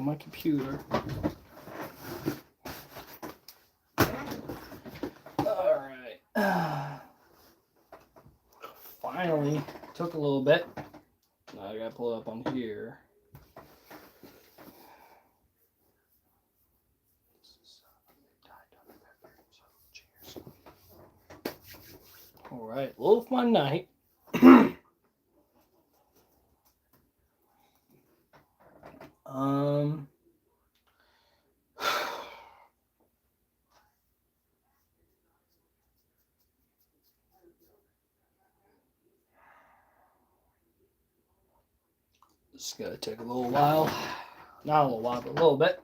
on my computer. Alright. Finally, took a little bit. Now I gotta pull it up on here. Alright, a little fun night. This is gonna take a little while. Not a little while, but a little bit.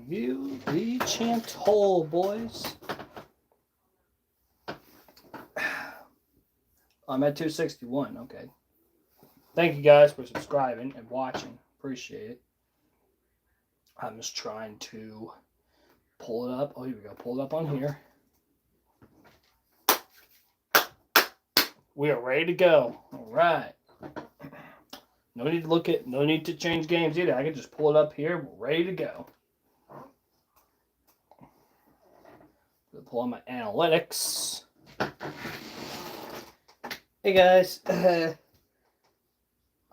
View the chant hole, boys. I'm at 261. Okay. Thank you guys for subscribing and watching. Appreciate it. I'm just trying to pull it up. Oh, here we go. Pull it up on here. We are ready to go. All right. No need to look at. No need to change games either. I can just pull it up here. We're ready to go. Pull on my analytics. Hey guys, I'm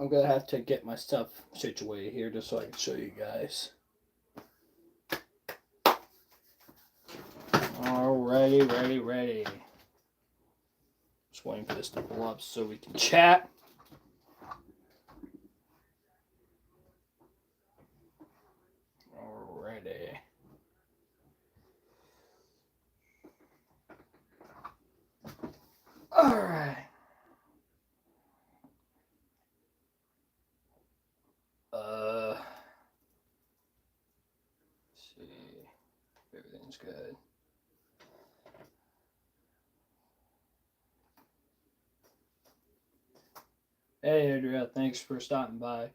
gonna have to get my stuff situated here just so I can show you guys. Alrighty, ready. Just waiting for this to pull up so we can chat. Alrighty. Alright. Let's see. Everything's good. Hey, Andrea, thanks for stopping by.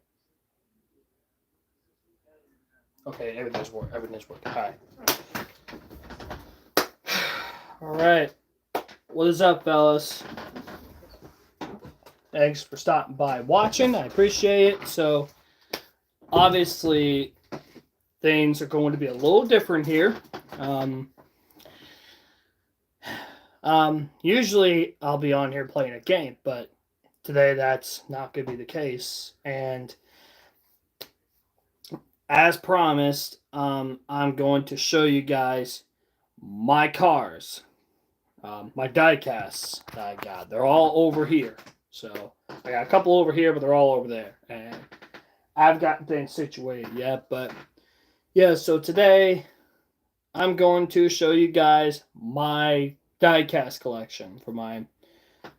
Okay, everything's working. Alright. Alright. What is up, fellas? Thanks for stopping by watching. I appreciate it. So, obviously, things are going to be a little different here. Usually, I'll be on here playing a game, but today that's not going to be the case. And as promised, I'm going to show you guys my cars. My diecasts that I got. They're all over here. So, I got a couple over here, but they're all over there. And I've gotten things situated yet. But, yeah, so today, I'm going to show you guys my diecast collection for my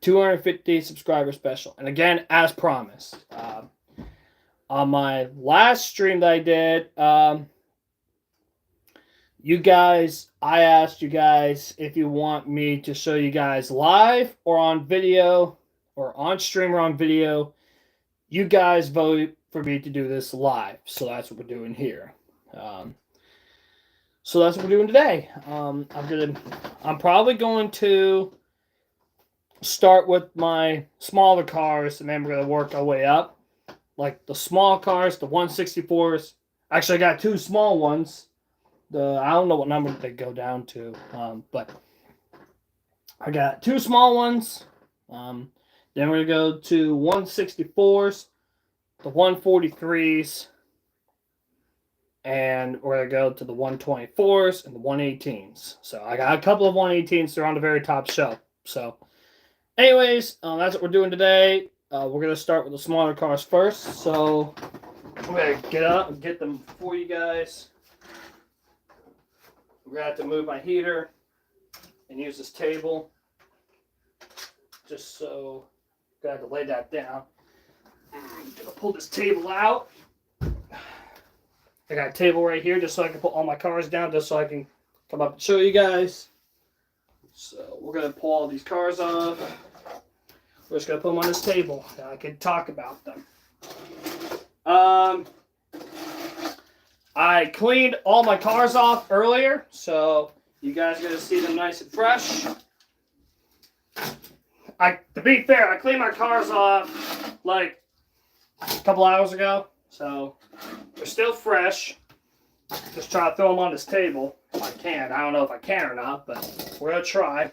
250 subscriber special. And again, as promised. On my last stream that I did, I asked you guys if you want me to show you guys live or on video or on stream or on video. You guys voted for me to do this live. So that's what we're doing here. So that's what we're doing today. I'm probably going to start with my smaller cars and then we're going to work our way up. Like the small cars, the 164s. Actually, I got two small ones. I don't know what number they go down to, but I got two small ones. Then we're going to go to 164s, the 143s, and we're going to go to the 124s and the 118s. So I got a couple of 118s. They're on the very top shelf. So anyways, that's what we're doing today. We're going to start with the smaller cars first. So I'm going to get up and get them for you guys. We're going to have to move my heater and use this table. Just so I'm going to have to lay that down. I'm going to pull this table out. I got a table right here just so I can put all my cars down just so I can come up and show you guys. So we're going to pull all these cars off. We're just going to put them on this table and I can talk about them. I cleaned all my cars off earlier, so you guys are going to see them nice and fresh. To be fair, I cleaned my cars off like a couple hours ago, so they're still fresh. Just try to throw them on this table if I can. I don't know if I can or not, but we're gonna try.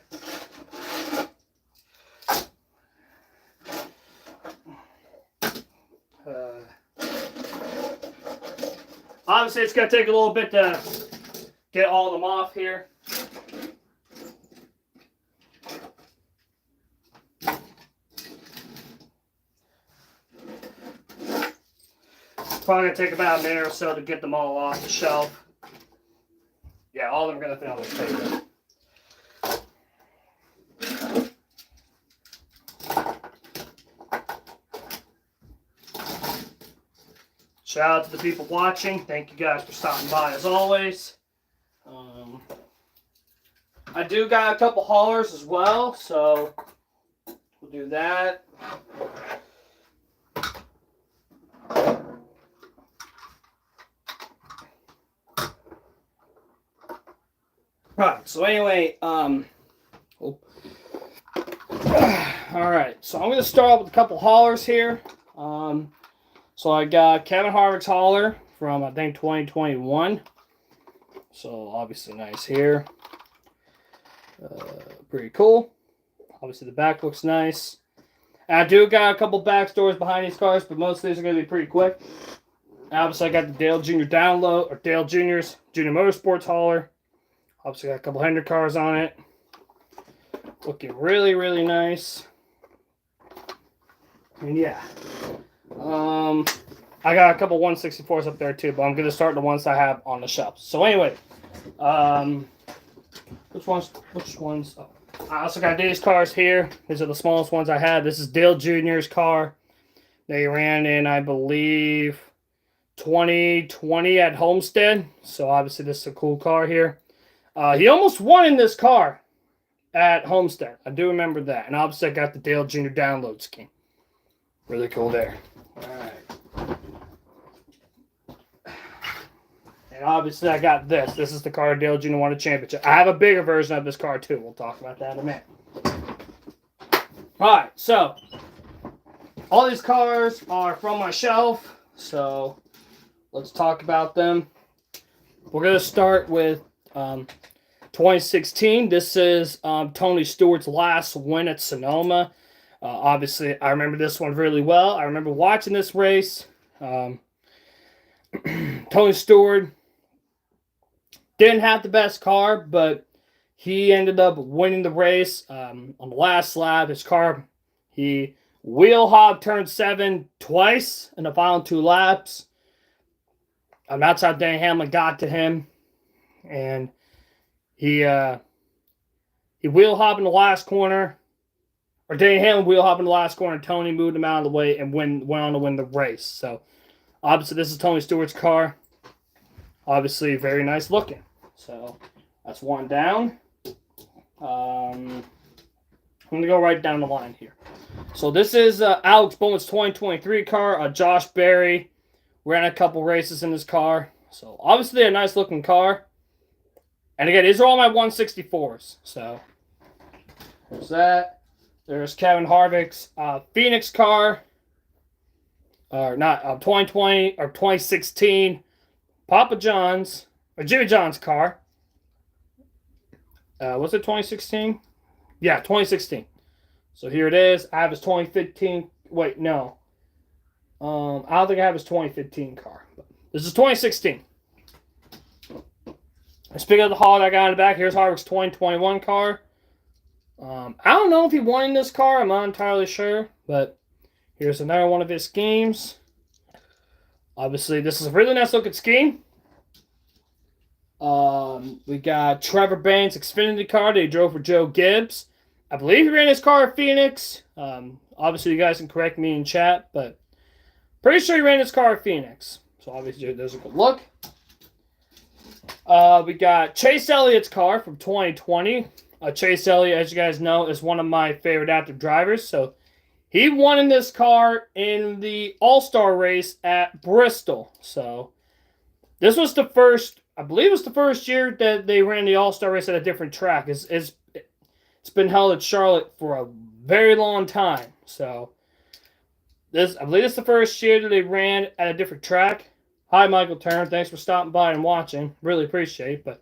Obviously, it's gonna take a little bit to get all of them off here. Probably gonna take about a minute or so to get them all off the shelf. Yeah, all of them are gonna fit on this table. Shout out to the people watching. Thank you guys for stopping by as always. I do got a couple haulers as well, so we'll do that. Right, so anyway, all right, so I'm going to start off with a couple haulers here. So I got Kevin Harvick's hauler from, I think, 2021. So obviously nice here. Pretty cool. Obviously the back looks nice. And I do got a couple backstories behind these cars, but most of these are going to be pretty quick. Obviously I got the Dale Jr. download, or Dale Jr.'s Junior Motorsports hauler. Obviously got a couple Hendrick cars on it. Looking really, really nice. And yeah. I got a couple 164s up there too, but I'm going to start the ones I have on the shelf. So anyway, which ones? Oh, I also got these cars here. These are the smallest ones I had. This is Dale Jr.'s car. They ran in, I believe, 2020 at Homestead. So obviously this is a cool car here. He almost won in this car at Homestead. I do remember that. And obviously I got the Dale Jr. download scheme. Really cool there. Alright. And obviously I got this. This is the car Dale Jr. won a championship. I have a bigger version of this car too. We'll talk about that in a minute. Alright, so all these cars are from my shelf. So let's talk about them. We're going to start with 2016. This is Tony Stewart's last win at Sonoma. Obviously, I remember this one really well. I remember watching this race. Tony Stewart didn't have the best car, but he ended up winning the race. On the last lap, his car, he wheel hog turn 7 twice in the final 2 laps. That's how Dan Hamlin got to him. And he wheel hopped in the last corner. Or Dan Hamlin wheel hopped in the last corner. Tony moved him out of the way and went on to win the race. So, obviously, this is Tony Stewart's car. Obviously, very nice looking. So, that's one down. I'm going to go right down the line here. So, this is Alex Bowman's 2023 car. Josh Berry ran a couple races in this car. So, obviously, a nice looking car. And again, these are all my 164s. So, there's that. There's Kevin Harvick's Phoenix car. Or not, 2020 or 2016 Papa John's or Jimmy John's car. Was it 2016? Yeah, 2016. So here it is. I have his 2015. Wait, no. I don't think I have his 2015 car. But this is 2016. Speaking of the haul that I got in the back, here's Harvick's 2021 car. I don't know if he won in this car. I'm not entirely sure. But here's another one of his schemes. Obviously, this is a really nice looking scheme. We got Trevor Bayne's Xfinity car that he drove for Joe Gibbs. I believe he ran his car at Phoenix. Obviously, you guys can correct me in chat, but pretty sure he ran his car at Phoenix. So obviously, there's a good look. We got Chase Elliott's car from 2020. Chase Elliott, as you guys know, is one of my favorite active drivers. So he won in this car in the All-Star race at Bristol. So this was the first, I believe it was the first year that they ran the All-Star race at a different track. It's been held at Charlotte for a very long time. So I believe this is the first year that they ran at a different track. Hi, Michael Turner. Thanks for stopping by and watching. Really appreciate it. But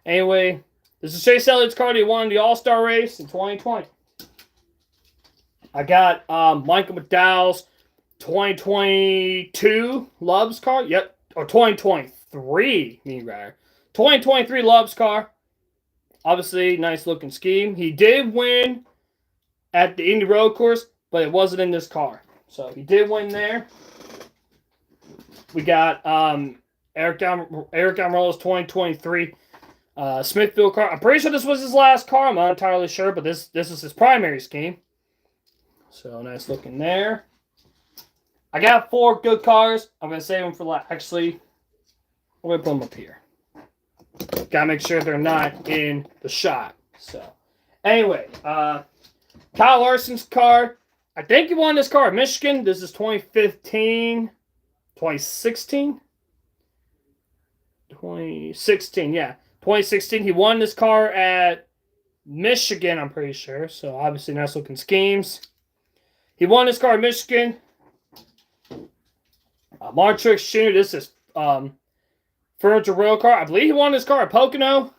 anyway, this is Chase Elliott's car. He won the All-Star race in 2020. I got Michael McDowell's 2022 Love's car. Yep. Or 2023, rather. 2023 Love's car. Obviously, nice looking scheme. He did win at the Indy Road Course, but it wasn't in this car. So he did win there. We got Eric Almirola's 2023 Smithfield car. I'm pretty sure this was his last car. I'm not entirely sure, but this is his primary scheme. So nice looking there. I got 4 good cars. I'm going to save them for last. Actually, I'm going to put them up here. Got to make sure they're not in the shot. So anyway, Kyle Larson's car. I think he won this car in Michigan. This is 2015. 2016? 2016, yeah. 2016. He won this car at Michigan, I'm pretty sure. So obviously nice looking schemes. He won this car in Michigan. Martrix Jr. This is Furniture Royal car. I believe he won this car at Pocono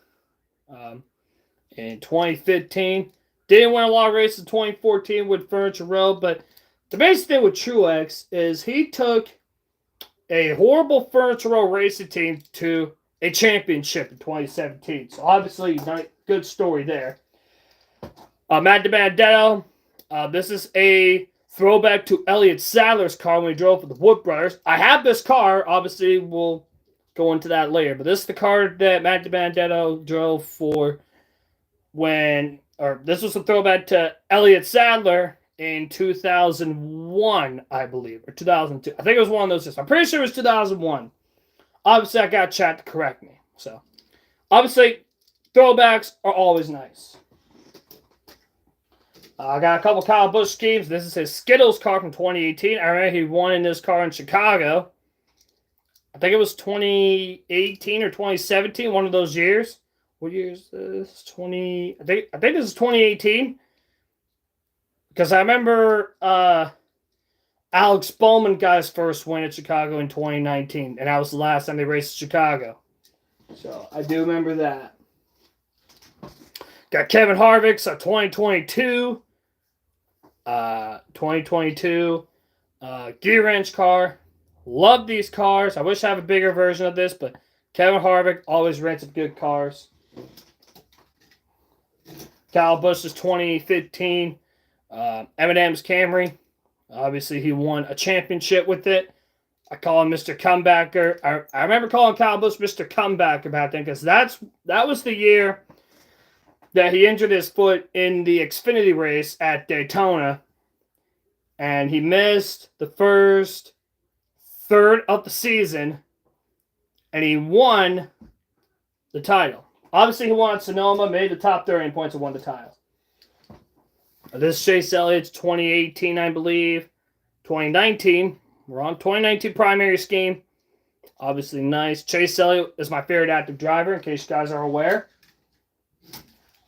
in 2015. Didn't win a lot of races in 2014 with Furniture Row, but the basic thing with Truex is he took a horrible Furniture Row racing team to a championship in 2017. So obviously, not good story there. Matt DiBenedetto. This is a throwback to Elliott Sadler's car when he drove for the Wood Brothers. I have this car. Obviously, we'll go into that later. But this is the car that Matt DiBenedetto drove for this was a throwback to Elliott Sadler in 2001, I believe, or 2002. I think it was one of those years. I'm pretty sure it was 2001. Obviously, I got chat to correct me. So, obviously, throwbacks are always nice. I got a couple Kyle Busch schemes. This is his Skittles car from 2018. I remember he won in this car in Chicago. I think it was 2018 or 2017, one of those years. What year is this? I think this is 2018. Because I remember Alex Bowman got his first win at Chicago in 2019. And that was the last time they raced Chicago. So I do remember that. Got Kevin Harvick's 2022. 2022 Gear Wrench car. Love these cars. I wish I have a bigger version of this, but Kevin Harvick always rented good cars. Kyle Busch's 2015 M&M's Camry. Obviously, he won a championship with it. I call him Mr. Comebacker. I remember calling Kyle Busch Mr. Comebacker back then because that was the year that he injured his foot in the Xfinity race at Daytona. And he missed the first third of the season. And he won the title. Obviously, he won at Sonoma, made the top 30 in points, and won the title. This is Chase Elliott's 2018, I believe. 2019. We're on 2019 primary scheme. Obviously nice. Chase Elliott is my favorite active driver, in case you guys are aware.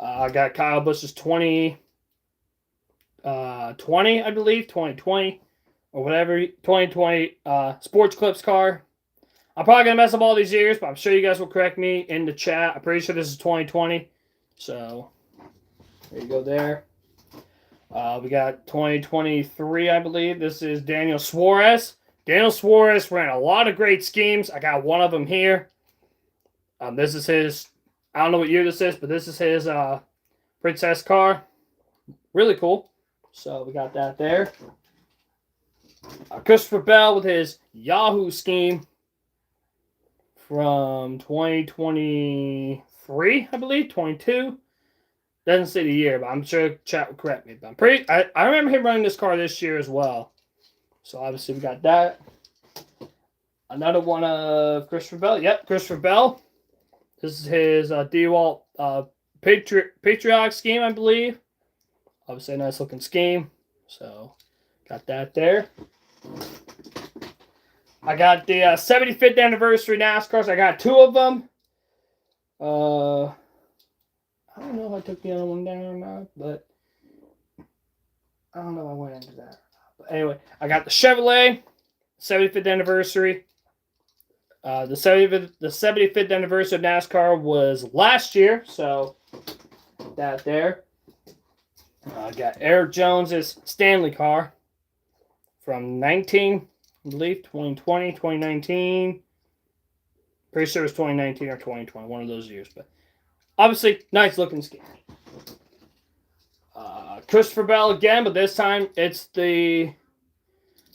I got Kyle Busch's 2020, I believe. 2020 or whatever. 2020 Sports Clips car. I'm probably going to mess up all these years, but I'm sure you guys will correct me in the chat. I'm pretty sure this is 2020. So, there you go there. We got 2023, I believe. This is Daniel Suarez. Daniel Suarez ran a lot of great schemes. I got one of them here. This is his, I don't know what year this is, but this is his Princess car. Really cool. So, we got that there. Christopher Bell with his Yahoo scheme from 2023, I believe, 22. Doesn't say the year, but I'm sure chat will correct me. But I remember him running this car this year as well. So obviously we got that. Another one of Christopher Bell. Yep, Christopher Bell. This is his DeWalt Patriotic scheme, I believe. Obviously a nice looking scheme. So got that there. I got the 75th anniversary NASCARs. I got 2 of them. I don't know if I took the other one down or not, but I don't know if I went into that. But anyway, I got the Chevrolet 75th anniversary. The 75th anniversary of NASCAR was last year, so that there. I got Eric Jones's Stanley car from 2020, 2019. Pretty sure it was 2019 or 2020, one of those years. But obviously, nice looking scheme. Christopher Bell again, but this time it's the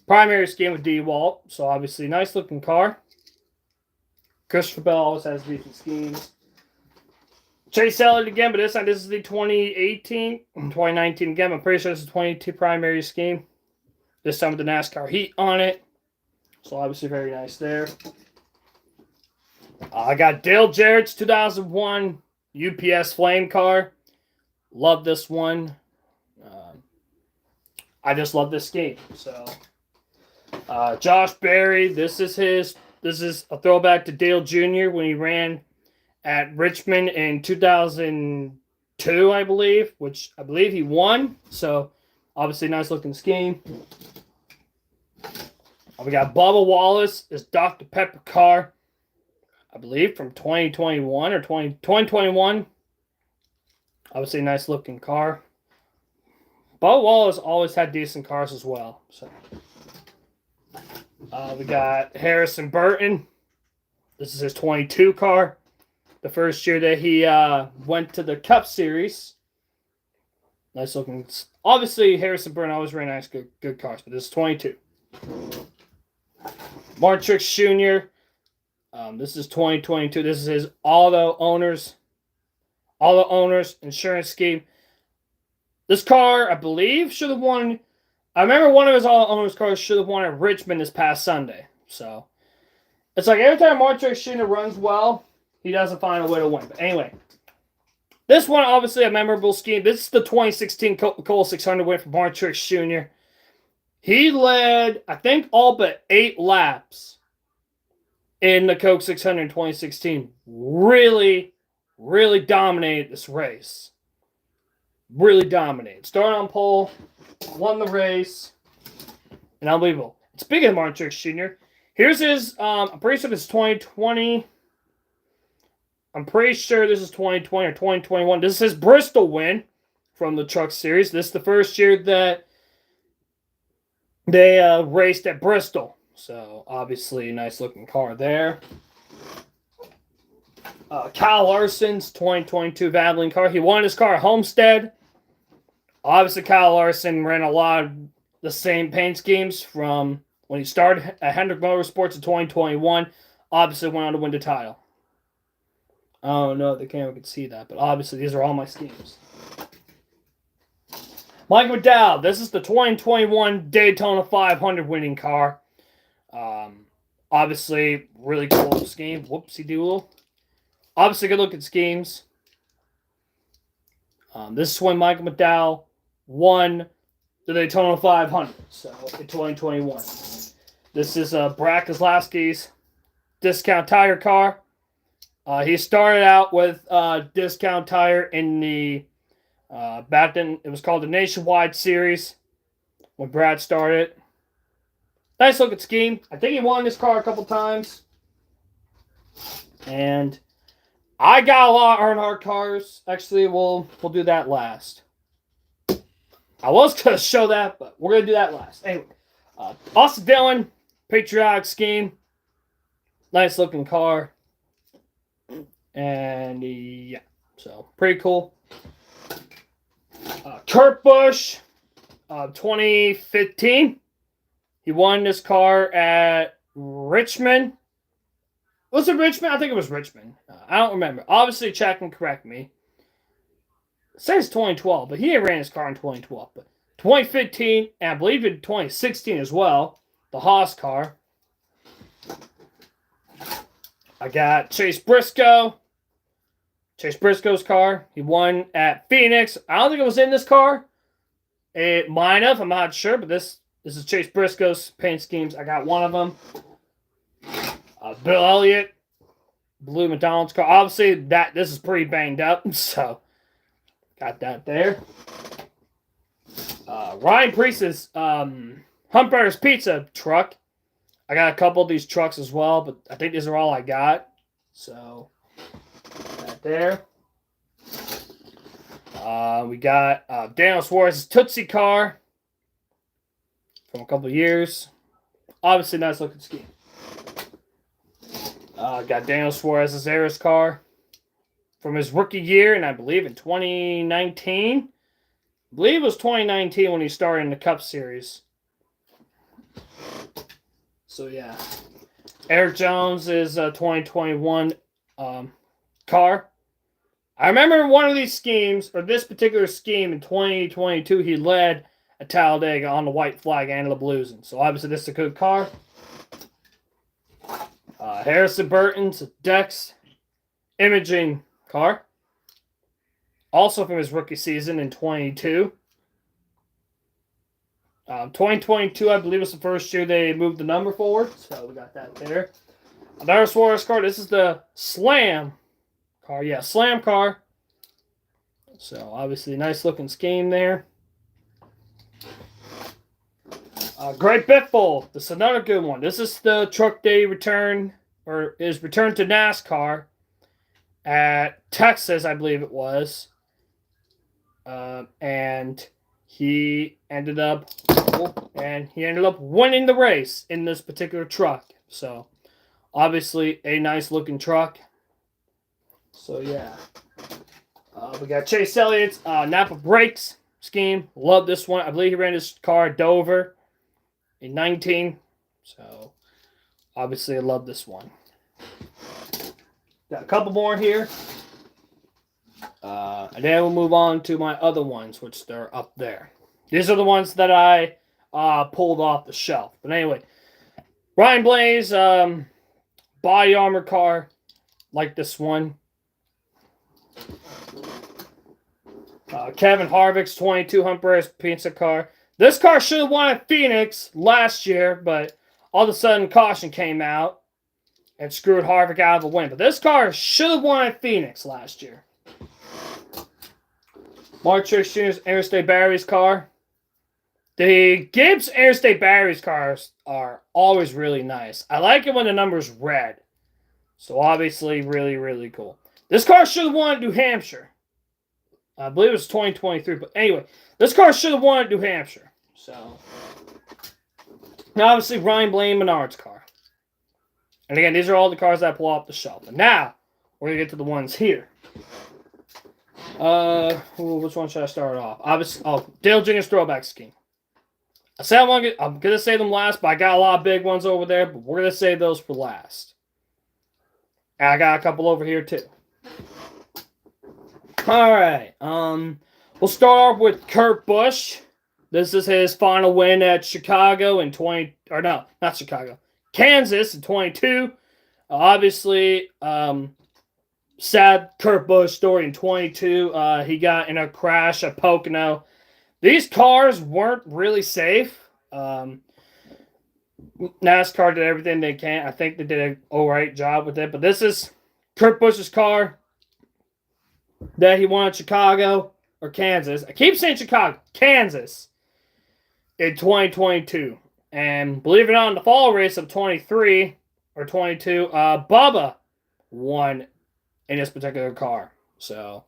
primary scheme with DeWalt. So obviously, nice looking car. Christopher Bell always has decent schemes. Chase Elliott again, but this time this is the 2018 and 2019 again. I'm pretty sure this is 22 primary scheme. This time with the NASCAR heat on it. So obviously very nice there. I got Dale Jarrett's 2001 UPS Flame car. Love this one. I just love this scheme. So Josh Berry, this is a throwback to Dale Jr. when he ran at Richmond in 2002, I believe, which I believe he won. So, obviously, nice looking scheme. We got Bubba Wallace, his Dr. Pepper car, I believe from 2021 or 2021. Obviously, nice looking car. Bubba Wallace always had decent cars as well. So, we got Harrison Burton. This is his 22 car. The first year that he went to the Cup Series. Nice looking. Obviously, Harrison Burton always ran nice, good cars, but this is 22. Martin Truex Jr. This is 2022. This is his auto owners insurance scheme. This car, I believe, should have won. I remember one of his auto owners cars should have won at Richmond this past Sunday. So it's like every time Martin Truex Jr. runs well, he doesn't find a way to win. But anyway, this one, obviously, a memorable scheme. This is the 2016 Coca-Cola 600 win for Martin Truex Jr. He led, I think, all but 8 laps in the Coke 600 in 2016. Really, really dominated this race. Really dominated. Started on pole, won the race, and unbelievable. Speaking of Martin Truex Jr., here's his, I'm pretty sure this is 2020. I'm pretty sure this is 2020 or 2021. This is his Bristol win from the Truck Series. This is the first year that they raced at Bristol. So, obviously, a nice looking car there. Kyle Larson's 2022 Valvoline car. He won his car at Homestead. Obviously, Kyle Larson ran a lot of the same paint schemes from when he started at Hendrick Motorsports in 2021. Obviously, went on to win the title. I don't know if the camera could see that, but obviously these are all my schemes. Mike McDowell, this is the 2021 Daytona 500 winning car. Obviously, really cool scheme. Whoopsie-doodle. Obviously, good looking schemes. This is when Michael McDowell won the Daytona 500, so in 2021. This is Brad Keselowski's discount tire car. He started out with discount tire in the back then it was called the Nationwide Series when Brad started. Nice looking scheme. I think he won this car a couple times. And I got a lot of Earnhardt cars. Actually, we'll do that last. I was going to show that, but we're going to do that last. Anyway, Austin Dillon, patriotic scheme. Nice looking car. And yeah, so pretty cool. Kurt Busch, 2015. He won this car at Richmond. Was it Richmond? I think it was Richmond. I don't remember. Obviously, check and correct me. It says 2012, but he ran his car in 2012. But 2015, and I believe in 2016 as well, the Haas car. I got Chase Briscoe. Chase Briscoe's car. He won at Phoenix. I don't think it was in this car. It might have. I'm not sure, but this is Chase Briscoe's paint schemes. I got one of them. Bill Elliott, Blue McDonald's car. Obviously, this is pretty banged up, so got that there. Ryan Priest's Hunt Brothers Pizza truck. I got a couple of these trucks as well, but I think these are all I got. So, that there. We got Daniel Suarez's Tootsie car from a couple of years. Obviously, nice looking scheme. Got Daniel Suarez's Eris car from his rookie year, and I believe in 2019. I believe it was 2019 when he started in the Cup Series. So, yeah. Eric Jones is a 2021 car. I remember one of these schemes, or this particular scheme in 2022, he led at Talladega on the white flag and the blues. So obviously this is a good car. Harrison Burton's Dex imaging car. Also from his rookie season in 22. 2022, I believe, was the first year they moved the number forward. So we got that there. Another Suarez car. This is the Slam car. Yeah, Slam car. So, obviously, nice looking scheme there. Greg Biffle. This is another good one. This is the truck they returned, or is returned to NASCAR at Texas, I believe it was. And he ended up winning the race in this particular truck. So, obviously, a nice looking truck. So, yeah. We got Chase Elliott's Napa Brakes scheme. Love this one. I believe he ran his car at Dover in 19. So, obviously, I love this one. Got a couple more here. And then we'll move on to my other ones, which they're up there. These are the ones that I pulled off the shelf. But anyway, Ryan Blaney's body armor car, like this one. Kevin Harvick's 22 Hunt Brothers Pizza car. This car should have won at Phoenix last year, but all of a sudden caution came out and screwed Harvick out of the win. But this car should have won at Phoenix last year. Mark Truex Jr.'s Interstate Batteries car. The Gibbs Interstate Batteries cars are always really nice. I like it when the number's red. So obviously really, really cool. This car should have won at New Hampshire. I believe it was 2023. But anyway, this car should have won at New Hampshire. So, now obviously Ryan Blaney Menard's car. And again, these are all the cars that I pull off the shelf. And now, we're going to get to the ones here. Which one should I start off? Obviously, Dale Jr.'s throwback scheme. I'm going to say them last, but I got a lot of big ones over there, but we're going to save those for last. And I got a couple over here, too. Alright, we'll start off with Kurt Busch. This is his final win at Chicago in Kansas in 22. Obviously, sad Kurt Busch story in 22. He got in a crash at Pocono. These cars weren't really safe. NASCAR did everything they can. I think they did an alright job with it. But this is Kurt Busch's car that he won at Chicago or Kansas. I keep saying Chicago. Kansas in 2022. And believe it or not, in the fall race of 23 or 22, Bubba won in this particular car. So,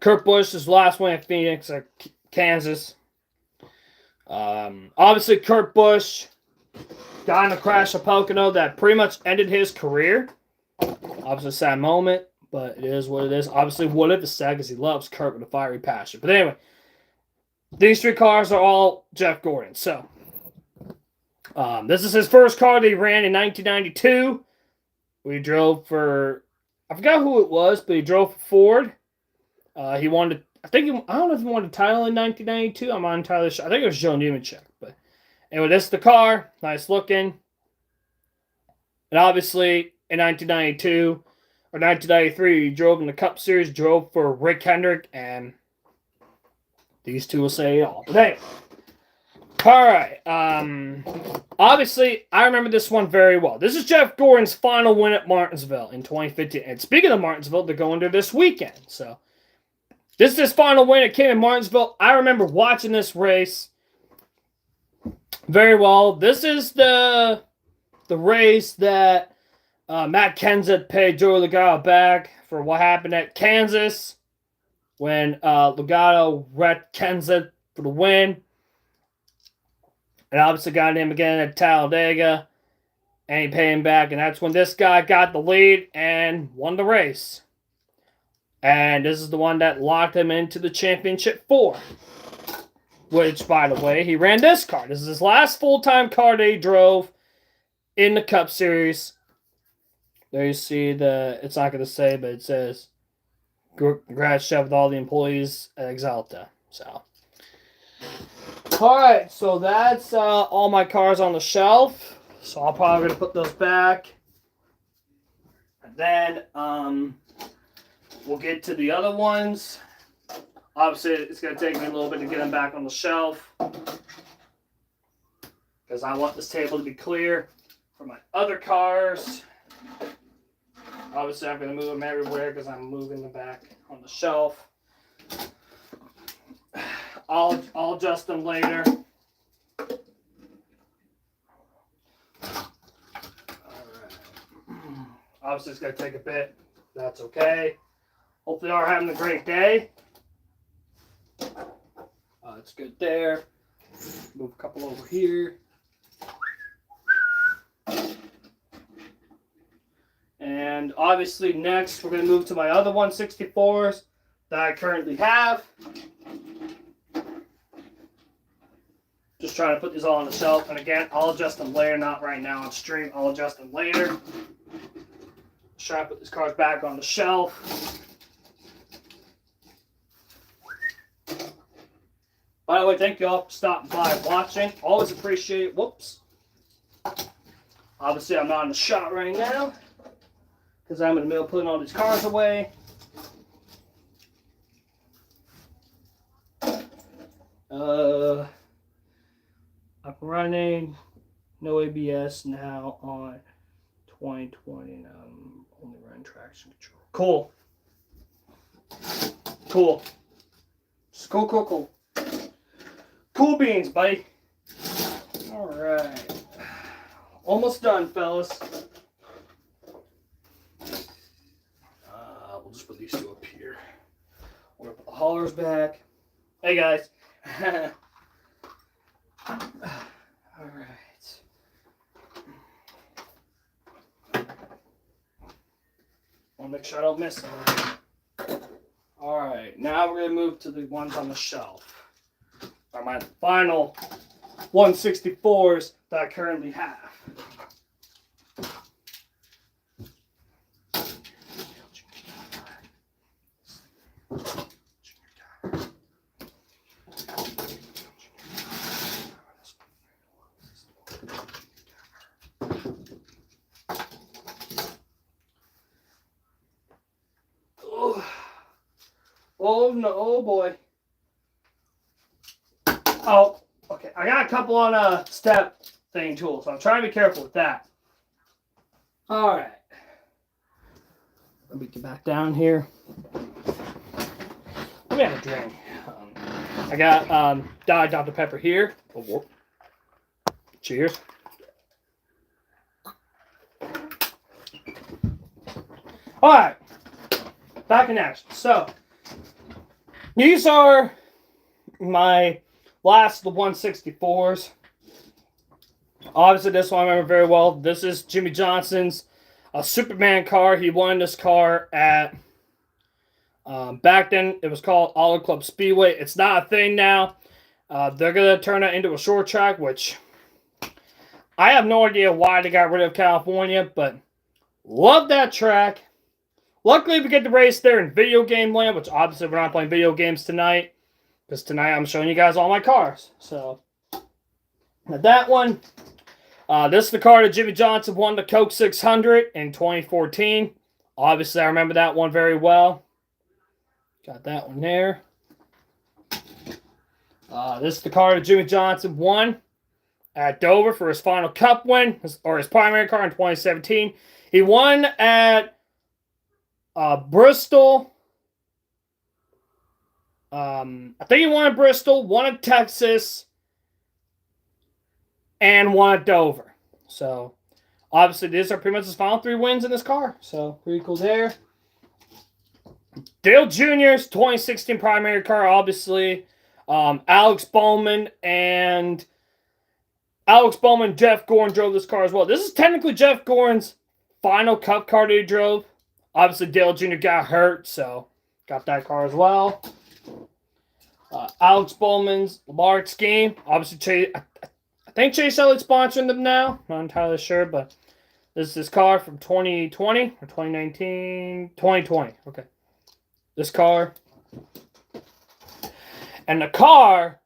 Kurt Busch's last win at Phoenix or Kansas. Obviously, Kurt Busch got in a crash at Pocono that pretty much ended his career. Obviously, a sad moment, but it is what it is. Obviously, what if it's sad because he loves Kurt with a fiery passion. But anyway, these three cars are all Jeff Gordon. So, this is his first car that he ran in 1992. We drove for, I forgot who it was, but he drove for Ford. He wanted, I don't know if he won the title in 1992. I'm not entirely sure. I think it was Joe Nemechek. But anyway, this is the car. Nice looking. And obviously, in 1992 or 1993, he drove in the Cup Series, drove for Rick Hendrick, and these two will say it all. But anyway. Alright. Obviously, I remember this one very well. This is Jeff Gordon's final win at Martinsville in 2015. And speaking of Martinsville, they're going there this weekend. So, This is his final win at King in Martinsville. I remember watching this race very well. This is the race that Matt Kenseth paid Joey Logano back for what happened at Kansas when Logano wrecked Kenseth for the win. And obviously got him again at Talladega. And he paid him back. And that's when this guy got the lead and won the race. And this is the one that locked him into the championship 4. Which, by the way, he ran this car. This is his last full-time car that he drove in the Cup Series. There you see it's not going to say, but it says, congrats, Chef, with all the employees at Exalta. So, alright, so that's all my cars on the shelf. So I'm probably going to put those back. And then, we'll get to the other ones. Obviously, it's going to take me a little bit to get them back on the shelf. Because I want this table to be clear for my other cars. Obviously, I'm going to move them everywhere because I'm moving them back on the shelf. I'll adjust them later. Alright. Obviously, it's going to take a bit. That's okay. Hopefully, you are having a great day. It's good there. Move a couple over here. And obviously next we're going to move to my other 164s that I currently have. Just trying to put these all on the shelf. And again, I'll adjust them later, not right now on stream. I'll adjust them later. Just try to put these cars back on the shelf. By the way, thank you all for stopping by and watching. Always appreciate it. Whoops. Obviously, I'm not in the shot right now because I'm in the middle of putting all these cars away. I'm running no ABS now on 2020, and I'm only running traction control. Cool. Cool. Just cool. Cool beans, buddy. Alright. Almost done, fellas. We'll just put these two up here. We're going to put the haulers back. Hey, guys. Alright. Want to make sure I don't miss anything. Alright, now we're going to move to the ones on the shelf. Are my final 164s that I currently have. Oh no, oh boy. Oh, okay. I got a couple on step thing tools, so I'm trying to be careful with that. All right. Let me get back down here. Let me have a drink. I got Diet Dr. Pepper here. Oh, cheers. All right. Back in action. So, these are my last of the 164s. Obviously, this one I remember very well. This is Jimmy Johnson's Superman car. He won this car at, back then, it was called Auto Club Speedway. It's not a thing now. They're going to turn it into a short track, which I have no idea why they got rid of California, but love that track. Luckily, we get to race there in video game land, which obviously we're not playing video games tonight. Because tonight I'm showing you guys all my cars. So, now that one, this is the car that Jimmy Johnson won the Coke 600 in 2014. Obviously, I remember that one very well. Got that one there. This is the car that Jimmy Johnson won at Dover for his final Cup win, or his primary car in 2017. He won at Bristol. I think he won at Bristol, won at Texas, and won at Dover. So, obviously, these are pretty much his final 3 wins in this car. So, pretty cool there. Dale Jr.'s 2016 primary car, obviously. Alex Bowman, Jeff Gordon drove this car as well. This is technically Jeff Gordon's final Cup car that he drove. Obviously, Dale Jr. got hurt, so got that car as well. Alex Bowman's Lamar scheme. Obviously, I think Chase Elliott's sponsoring them now. Not entirely sure, but this is his car from 2020 or 2019. 2020. Okay. This car. And the car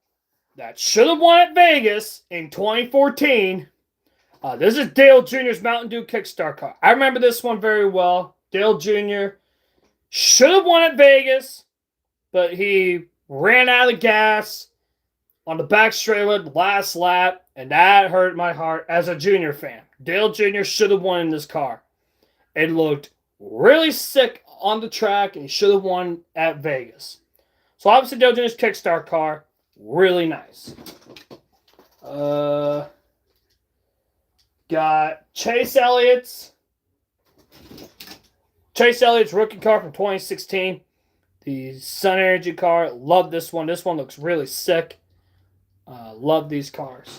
that should have won at Vegas in 2014. This is Dale Jr.'s Mountain Dew Kickstart car. I remember this one very well. Dale Jr. should have won at Vegas, but he ran out of gas on the back straightaway the last lap, and that hurt my heart as a Junior fan. Dale Jr. should have won in this car. It looked really sick on the track, and he should have won at Vegas. So obviously Dale Jr.'s Kickstart car, really nice. Got Chase Elliott's rookie car from 2016. The Sun Energy car. Love this one. This one looks really sick. Love these cars.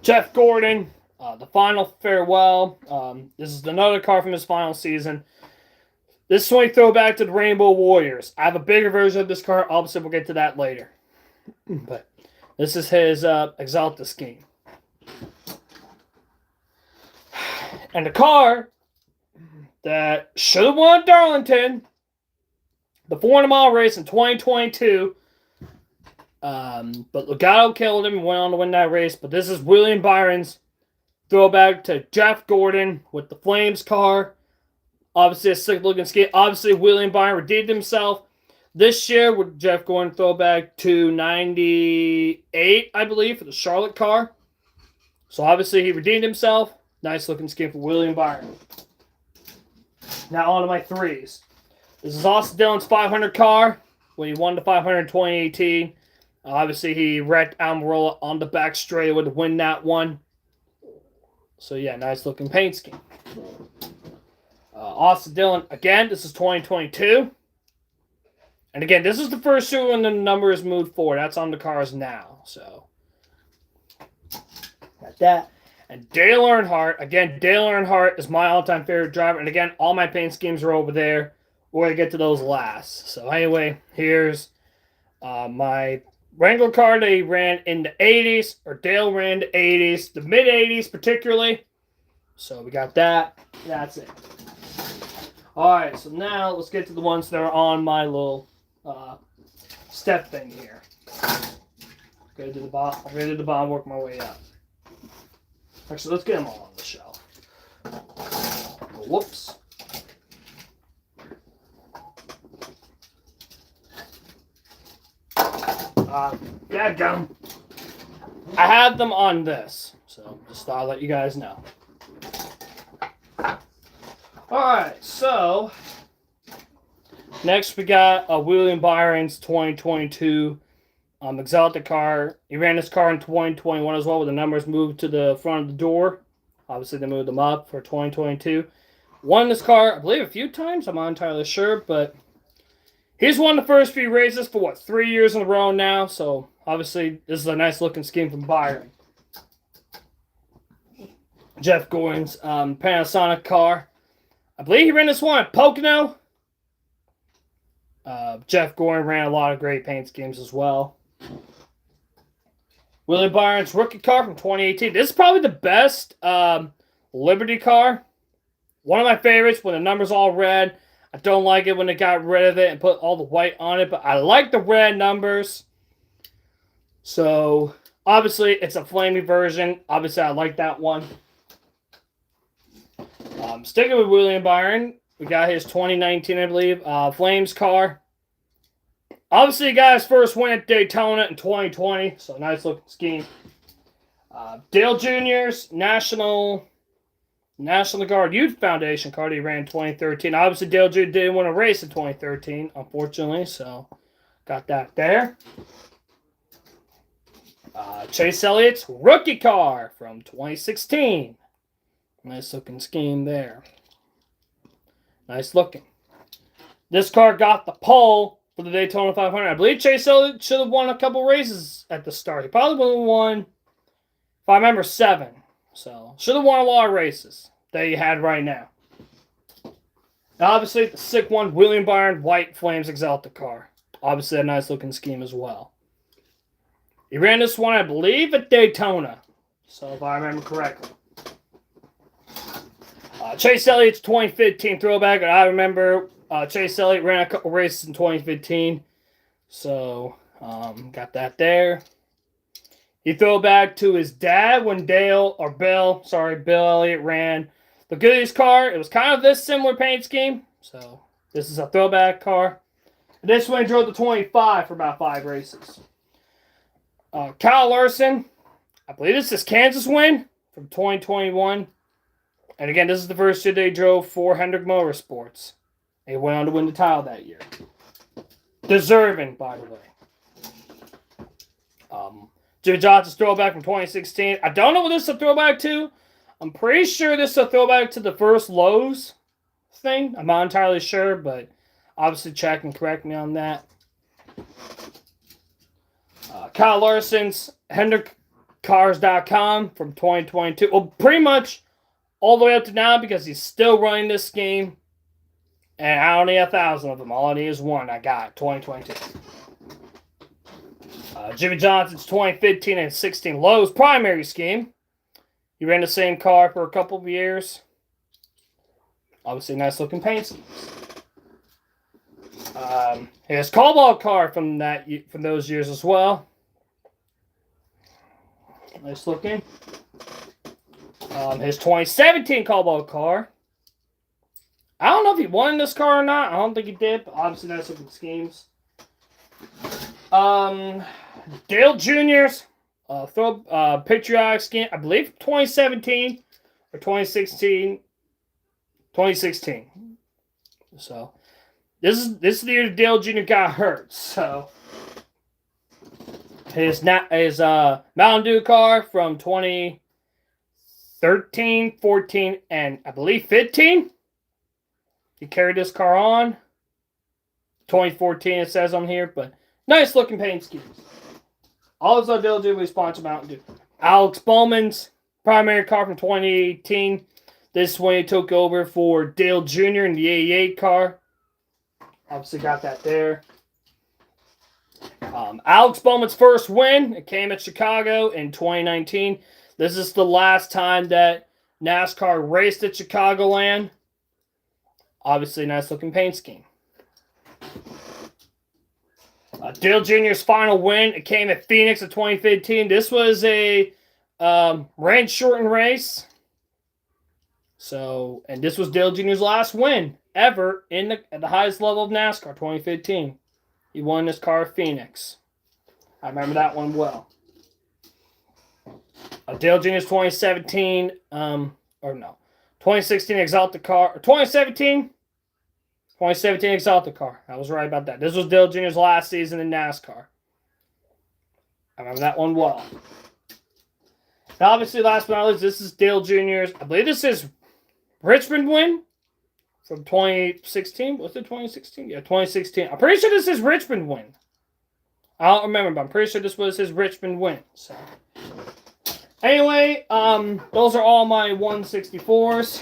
Jeff Gordon, the final farewell. This is another car from his final season. This one we throw back to the Rainbow Warriors. I have a bigger version of this car. Obviously, we'll get to that later. But this is his Exalta scheme. And the car that should have won Darlington, the 400-mile race in 2022. But Legato killed him and went on to win that race. But this is William Byron's throwback to Jeff Gordon with the Flames car. Obviously, a sick-looking scheme. Obviously, William Byron redeemed himself this year with Jeff Gordon throwback to 98, I believe, for the Charlotte car. So, obviously, he redeemed himself. Nice-looking scheme for William Byron. Now, on to my threes. This is Austin Dillon's 500 car when he won the 500 in 2018. Obviously, he wrecked Almirola on the back straightaway to win that one. So, yeah, nice-looking paint scheme. Austin Dillon, again, this is 2022. And again, this is the first year when the number is moved forward. That's on the cars now. So, got that. And Dale Earnhardt. Again, Dale Earnhardt is my all-time favorite driver. And again, all my paint schemes are over there. We're going to get to those last. So, anyway, here's my Wrangler car that he ran in the 80s. Or Dale ran in the 80s. The mid-80s, particularly. So, we got that. That's it. Alright, so now let's get to the ones that are on my little step thing here. Go to the bottom. I'll go to the bottom, work my way up. Actually, let's get them all on the shelf. Whoops. Dadgum. I had them on this, so just thought I'd let you guys know. Alright, so next we got William Byron's 2022 Exalta car. He ran this car in 2021 as well, with the numbers moved to the front of the door. Obviously, they moved them up for 2022. Won this car, I believe, a few times. I'm not entirely sure, but he's won the first few races for, 3 years in a row now. So, obviously, this is a nice-looking scheme from Byron. Jeff Gordon's Panasonic car. I believe he ran this one at Pocono. Jeff Gordon ran a lot of great paint schemes as well. Willie Byron's rookie car from 2018. This is probably the best Liberty car. One of my favorites when the number's all red. I don't like it when they got rid of it and put all the white on it, but I like the red numbers. So, obviously, it's a flamey version. Obviously, I like that one. Sticking with William Byron, we got his 2019, I believe, Flames car. Obviously, he got his first win at Daytona in 2020, so nice looking scheme. Dale Jr.'s National National Guard Youth Foundation card he ran in 2013. Obviously, Dale Jr. didn't win a race in 2013, unfortunately, so got that there. Chase Elliott's rookie car from 2016. Nice looking scheme there. Nice looking. This car got the pole for the Daytona 500. I believe Chase Elliott should have won a couple races at the start. He probably would have won, if I remember, 7. So, should have won a lot of races that he had right now. Now, obviously, the sick one, William Byron, White Flames Exalta car. Obviously, a nice looking scheme as well. He ran this one, I believe, at Daytona. So, if I remember correctly. Chase Elliott's 2015 throwback. I remember Chase Elliott ran a couple races in 2015. So, got that there. He threw back to his dad when Bill Elliott ran the Goodies car. It was kind of this similar paint scheme. So, this is a throwback car. This one drove the 25 for about 5 races. Kyle Larson, I believe this is Kansas win from 2021. And again, this is the first year they drove for Hendrick Motorsports. They went on to win the title that year. Deserving, by the way. Jimmy Johnson's throwback from 2016. I don't know what this is a throwback to. I'm pretty sure this is a throwback to the first Lowe's thing. I'm not entirely sure, but obviously check and correct me on that. Kyle Larson's HendrickCars.com from 2022. Well, pretty much all the way up to now because he's still running this scheme. And I only need 1,000 of them. All I need is one. I got it. 2022. Jimmy Johnson's 2015 and 16 Lowe's primary scheme. He ran the same car for a couple of years. Obviously, nice looking paint schemes. His Cobalt car from those years as well. Nice looking. His 2017 Cobalt car. I don't know if he won this car or not. I don't think he did, but obviously nice looking schemes. Dale Jr.'s patriotic scheme, I believe 2017 or 2016. 2016. So this is the year Dale Jr. got hurt. So his Mountain Dew car from 2013, 14, and I believe 15. He carried this car on. 2014 it says on here, but nice looking paint schemes. All this Dale Jr. was sponsored Mountain Dew. Alex Bowman's primary car from 2018. This is when he took over for Dale Jr. in the 88 car. Obviously got that there. Alex Bowman's first win. It came at Chicago in 2019. This is the last time that NASCAR raced at Chicagoland. Obviously, nice looking paint scheme. Dale Jr.'s final win. It came at Phoenix in 2015. This was a range shortened race. So, and this was Dale Jr.'s last win ever at the highest level of NASCAR, 2015. He won this car at Phoenix. I remember that one well. Dale Jr.'s 2017, 2016 Exalta car, 2017 Exalta car. I was right about that. This was Dale Jr.'s last season in NASCAR. I remember that one well. Now, obviously, last but not least, this is Dale Jr.'s, I believe this is Richmond win from 2016. Was it 2016? Yeah, 2016. I'm pretty sure this is Richmond win. I don't remember, but I'm pretty sure this was his Richmond win. So, anyway, those are all my 164s.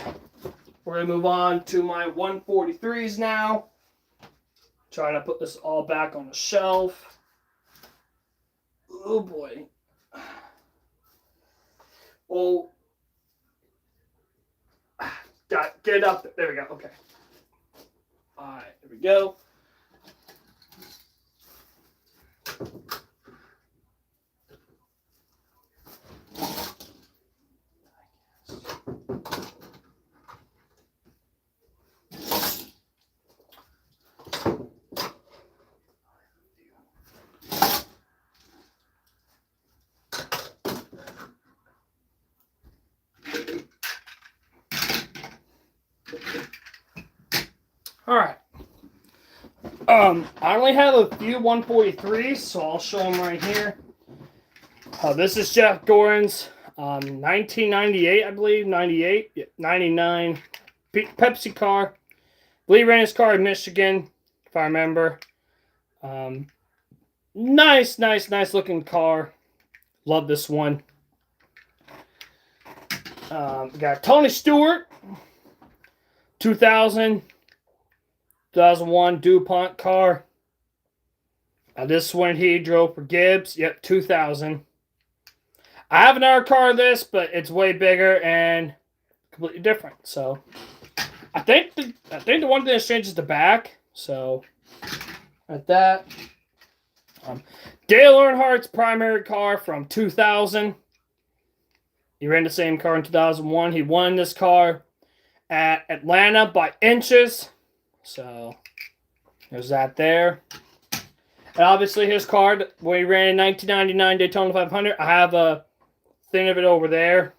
We're going to move on to my 143s now. Trying to put this all back on the shelf. Oh, boy. Oh. Get it up there. There we go. Okay. All right. There we go. All right. I only have a few 143s, so I'll show them right here. This is Jeff Gordon's 1998, I believe, 98, 99 Pepsi car. I believe he ran his car in Michigan, if I remember. Nice looking car. Love this one. We got Tony Stewart, 2001 DuPont car. This one he drove for Gibbs. Yep, 2000. I have another car of this, but it's way bigger and completely different. So I think the one thing that changes the back. So at that. Dale Earnhardt's primary car from 2000. He ran the same car in 2001. He won this car at Atlanta by inches. So there's that there. And obviously his car, when he ran in 1999 Daytona 500, I have a thing of it over there.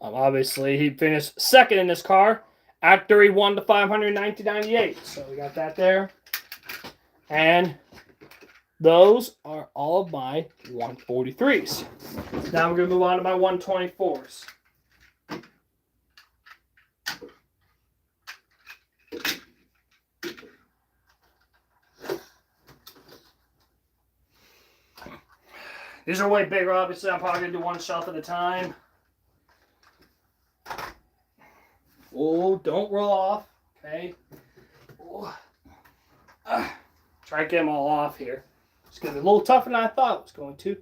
Obviously, he finished second in this car after he won the 500 in 1998. So we got that there. And those are all of my 143s. Now we're going to move on to my 124s. These are way bigger, obviously. I'm probably going to do one shelf at a time. Oh, don't roll off. Okay. Try to get them all off here. It's going to be a little tougher than I thought it was going to.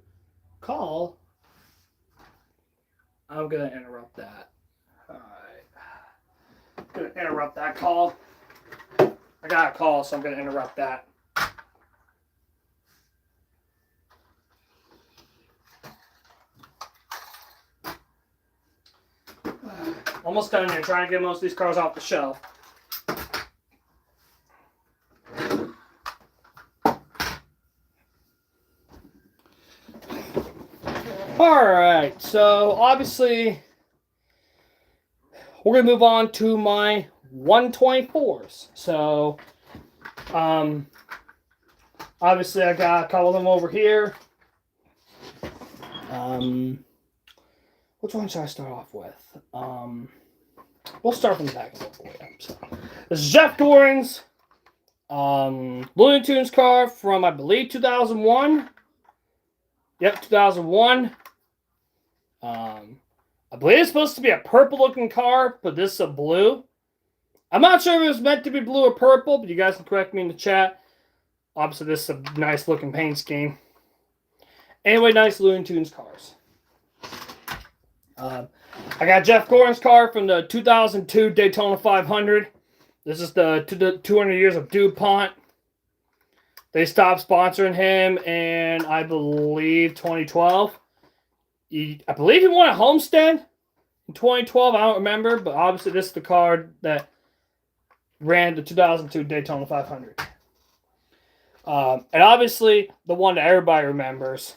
Call. I'm going to interrupt that. Alright. I'm going to interrupt that call. I got a call, so I'm going to interrupt that. Almost done here. Trying to get most of these cars off the shelf. Alright, so obviously we're going to move on to my 124s. So, obviously I got a couple of them over here. Which one should I start off with? We'll start from the back. So, this is Jeff Gordon's Looney Tunes car from, I believe, 2001. Yep, 2001. I believe it's supposed to be a purple-looking car, but this is a blue. I'm not sure if it was meant to be blue or purple, but you guys can correct me in the chat. Obviously, this is a nice-looking paint scheme. Anyway, nice Looney Tunes cars. I got Jeff Gordon's car from the 2002 Daytona 500. This is the 200 years of DuPont. They stopped sponsoring him in, I believe, 2012. I believe he won a Homestead in 2012. I don't remember, but obviously this is the car that ran the 2002 Daytona 500. And obviously the one that everybody remembers,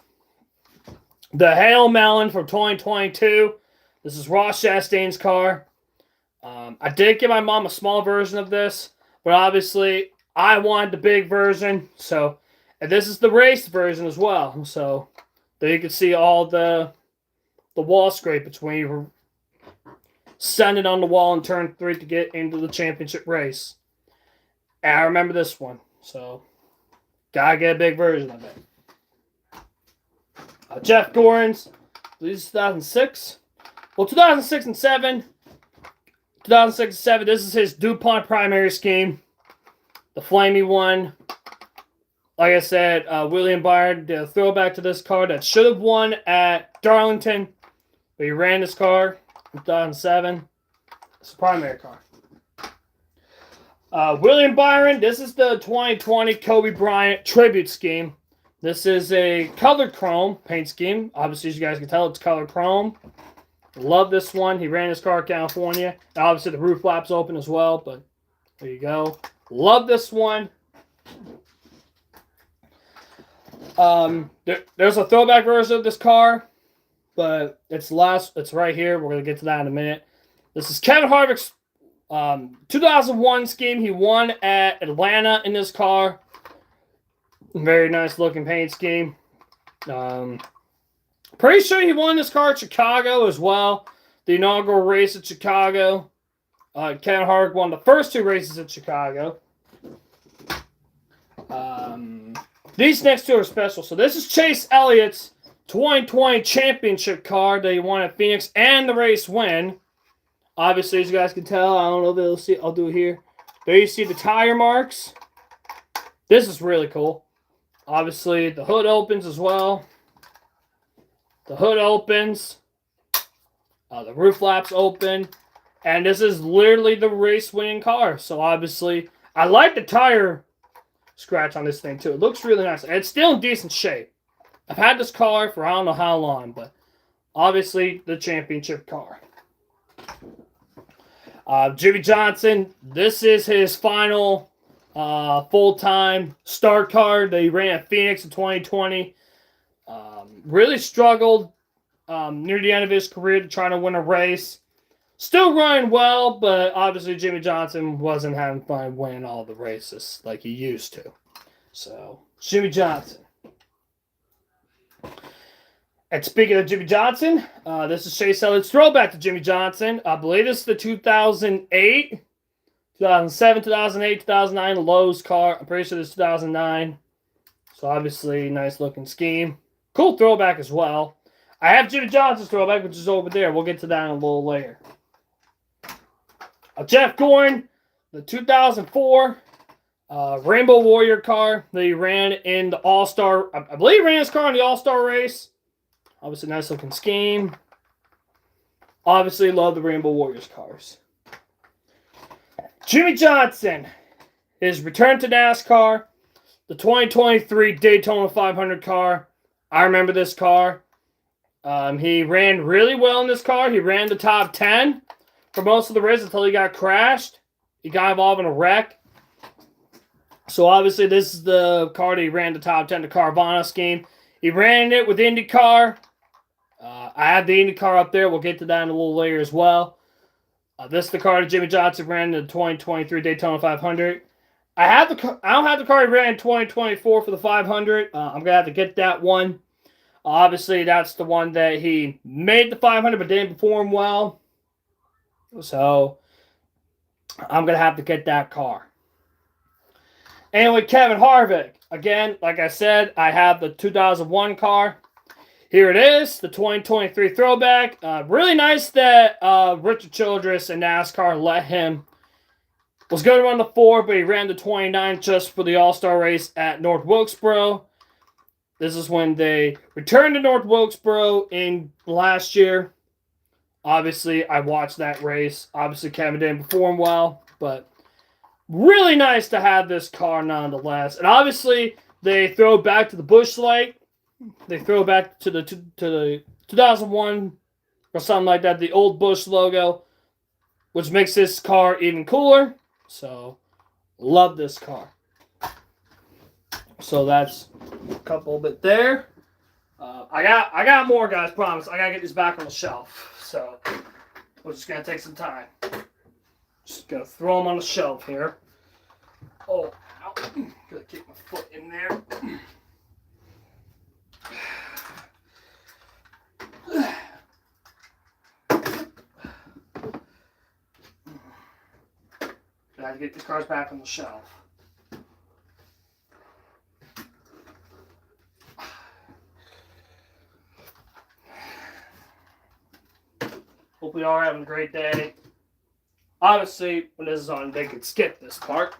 the Hail Melon from 2022. This is Ross Chastain's car. I did give my mom a small version of this, but obviously I wanted the big version. So, and this is the race version as well. So there you can see all the wall scrapage when you send it on the wall in turn 3 to get into the championship race. And I remember this one. So gotta get a big version of it. Jeff Gordon's, I believe it's 2006. Well, 2006 and 7. 2006 and 7, this is his DuPont primary scheme. The flamey one. Like I said, William Byron did a throwback to this car that should have won at Darlington. But he ran this car in 2007. It's a primary car. William Byron, this is the 2020 Kobe Bryant tribute scheme. This is a colored chrome paint scheme. Obviously, as you guys can tell, it's colored chrome. Love this one. He ran his car in California. Obviously, the roof flap's open as well, but there you go. Love this one. There's a throwback version of this car, but it's right here. We're going to get to that in a minute. This is Kevin Harvick's 2001 scheme, he won at Atlanta in this car. Very nice looking paint scheme. Pretty sure he won this car at Chicago as well. The inaugural race at Chicago. Kevin Harvick won the first 2 races at Chicago. These next 2 are special. So this is Chase Elliott's 2020 championship car that he won at Phoenix and the race win. Obviously, as you guys can tell, I don't know if they'll see. I'll do it here. There you see the tire marks. This is really cool. Obviously, the hood opens as well. The hood opens. The roof flaps open. And this is literally the race-winning car. So, obviously, I like the tire scratch on this thing, too. It looks really nice. And it's still in decent shape. I've had this car for I don't know how long, but obviously, the championship car. Jimmie Johnson, this is his final full-time start car that he ran at Phoenix in 2020. Really struggled near the end of his career to try to win a race. Still running well, but obviously Jimmie Johnson wasn't having fun winning all the races like he used to. So, Jimmie Johnson. And speaking of Jimmie Johnson, this is Chase Elliott's throwback to Jimmie Johnson. I believe this is the 2008, 2007, 2008, 2009 Lowe's car. I'm pretty sure this is 2009. So obviously, nice looking scheme. Cool throwback as well. I have Jimmie Johnson's throwback, which is over there. We'll get to that in a little later. Jeff Gordon, the 2004 Rainbow Warrior car that he ran in the All-Star. I believe he ran his car in the All-Star race. Obviously, nice looking scheme. Obviously, love the Rainbow Warriors cars. Jimmie Johnson, his return to NASCAR, the 2023 Daytona 500 car. I remember this car. He ran really well in this car. He ran the top 10 for most of the race until he got crashed. He got involved in a wreck. So, obviously, this is the car that he ran the top 10, the Carvana scheme. He ran it with IndyCar. I have the IndyCar up there. We'll get to that in a little later as well. This is the car that Jimmie Johnson ran in the 2023 Daytona 500. I don't have the car he ran in 2024 for the 500. I'm going to have to get that one. Obviously, that's the one that he made the 500 but didn't perform well. So, I'm going to have to get that car. And with Kevin Harvick, again, like I said, I have the 2001 car. Here it is, the 2023 throwback. Really nice that Richard Childress in NASCAR let him. Was going to run the 4, but he ran the 29 just for the All-Star race at North Wilkesboro. This is when they returned to North Wilkesboro in last year. Obviously, I watched that race. Obviously, Kevin didn't perform well, but really nice to have this car nonetheless. And obviously, they throw back to the Busch Light. They throw back to the 2001 or something like that, the old Busch logo, which makes this car even cooler. So, love this car. So that's a couple bit there. I got more, guys. Promise. I gotta get these back on the shelf. So we're just gonna take some time. Just gonna throw them on the shelf here. Oh, ow. Gotta keep my foot in there. Gotta get the cars back on the shelf. Hopefully y'all are having a great day. Obviously, when this is on, they could skip this part.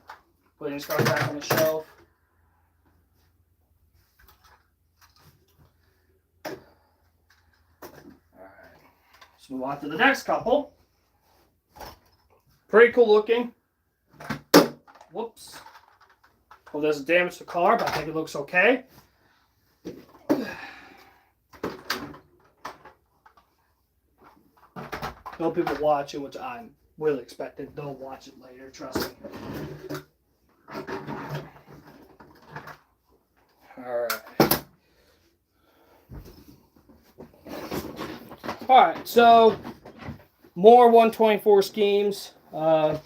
Putting these cars back on the shelf. Alright. Let's move on to the next couple. Pretty cool looking. Whoops. Well, there's a damage to the car, but I think it looks okay. No people watch it, which I'm really expecting. They'll watch it later, trust me. Alright. Alright, so more 124 schemes. All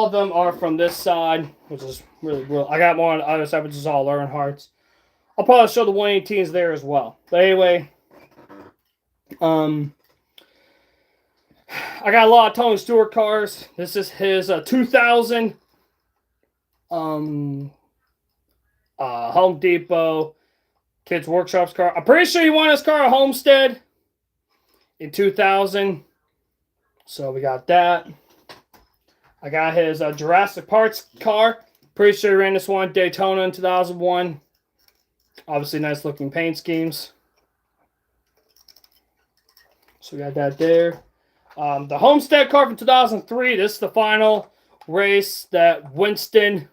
of them are from this side, which is really cool. I got more on the other side, which is all Earnhardt's. I'll probably show the 118s there as well. But anyway, I got a lot of Tony Stewart cars. This is his 2000 Home Depot Kids Workshops car. I'm pretty sure he won his car at Homestead in 2000. So we got that. I got his Jurassic Parts car. Pretty sure he ran this one Daytona in 2001. Obviously, nice looking paint schemes. So we got that there. The Homestead car from 2003. This is the final race that Winston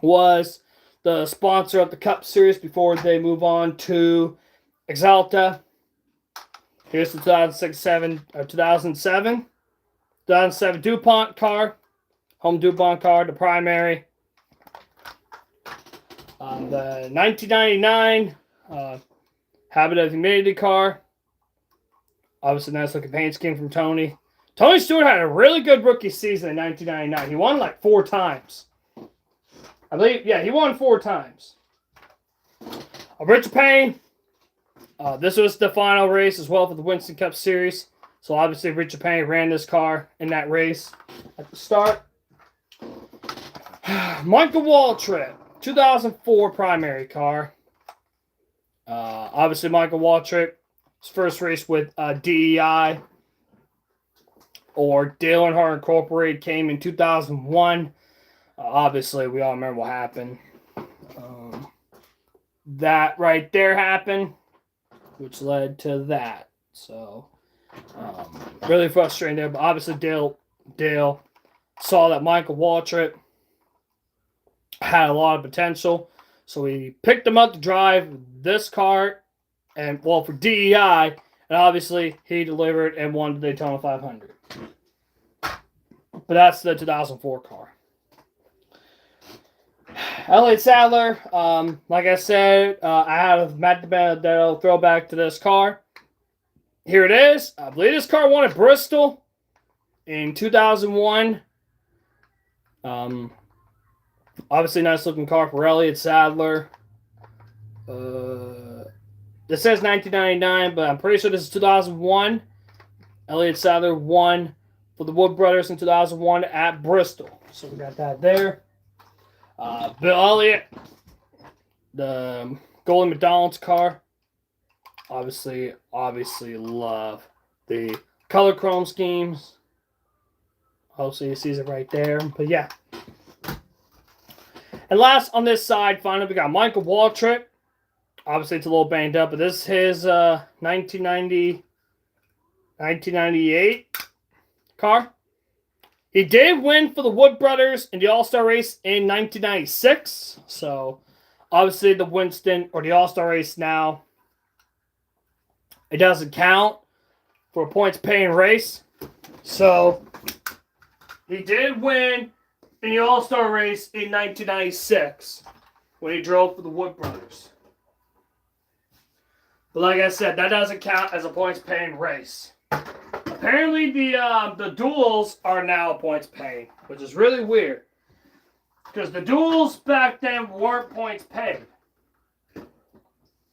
was the sponsor of the Cup Series before they move on to Exalta. Here's the 2007 DuPont car. Home DuPont car, the primary. The 1999 Habit of Humidity car. Obviously, nice looking paint scheme from Tony. Tony Stewart had a really good rookie season in 1999. He won like 4 times. I believe, yeah, he won 4 times. Richard Payne. This was the final race as well for the Winston Cup Series. So obviously Richard Payne ran this car in that race at the start. Michael Waltrip, 2004 primary car. Obviously Michael Waltrip, his first race with DEI or Dale Earnhardt Incorporated came in 2001. Obviously, we all remember what happened. That right there happened, which led to that. So, really frustrating there. But obviously, Dale saw that Michael Waltrip had a lot of potential. So he picked him up to drive this car, and well, for DEI, and obviously he delivered and won the Daytona 500. But that's the 2004 car. Elliott Sadler, like I said, I had a Matt DiBenedetto throwback to this car. Here it is. I believe this car won at Bristol in 2001. Obviously, nice looking car for Elliott Sadler. This says 1999, but I'm pretty sure this is 2001. Elliott Sadler won for the Wood Brothers in 2001 at Bristol. So we got that there. Bill Elliott, the Golden McDonald's car. Obviously love the color chrome schemes. Obviously, you see it right there. But yeah. And last on this side, finally, we got Michael Waltrip. Obviously, it's a little banged up, but this is his 1998 car. He did win for the Wood Brothers in the All-Star race in 1996. So, obviously, the Winston or the All-Star race now, it doesn't count for a points-paying race. So, he did win in the All-Star race in 1996 when he drove for the Wood Brothers. But like I said, that doesn't count as a points-paying race. Apparently, the duels are now points-paying, which is really weird. Because the duels back then weren't points-paid.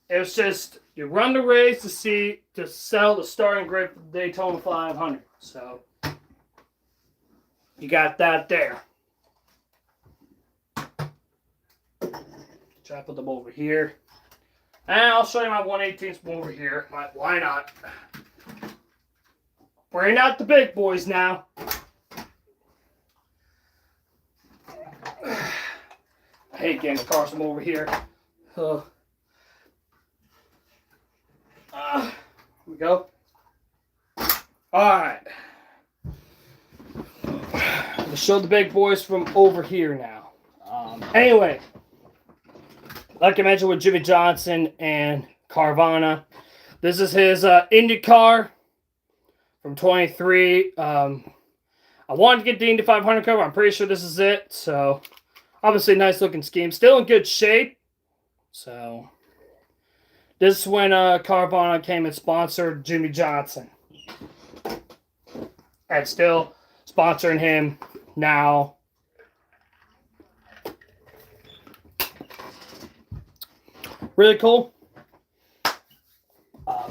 It was just, you run the race to settle the starting grid for the Daytona 500. So, you got that there. Try to put them over here. And I'll show you my 118s from over here. Why not? Bring out the big boys now. I hate getting the cars from over here. Here we go. Alright. Let's show the big boys from over here now. Anyway. Like I mentioned with Jimmy Johnson and Carvana. This is his IndyCar from 23. I wanted to get the Indy 500 cover. I'm pretty sure this is it. So, obviously, nice looking scheme. Still in good shape. So, this is when Carvana came and sponsored Jimmy Johnson. and still sponsoring him now. Really cool.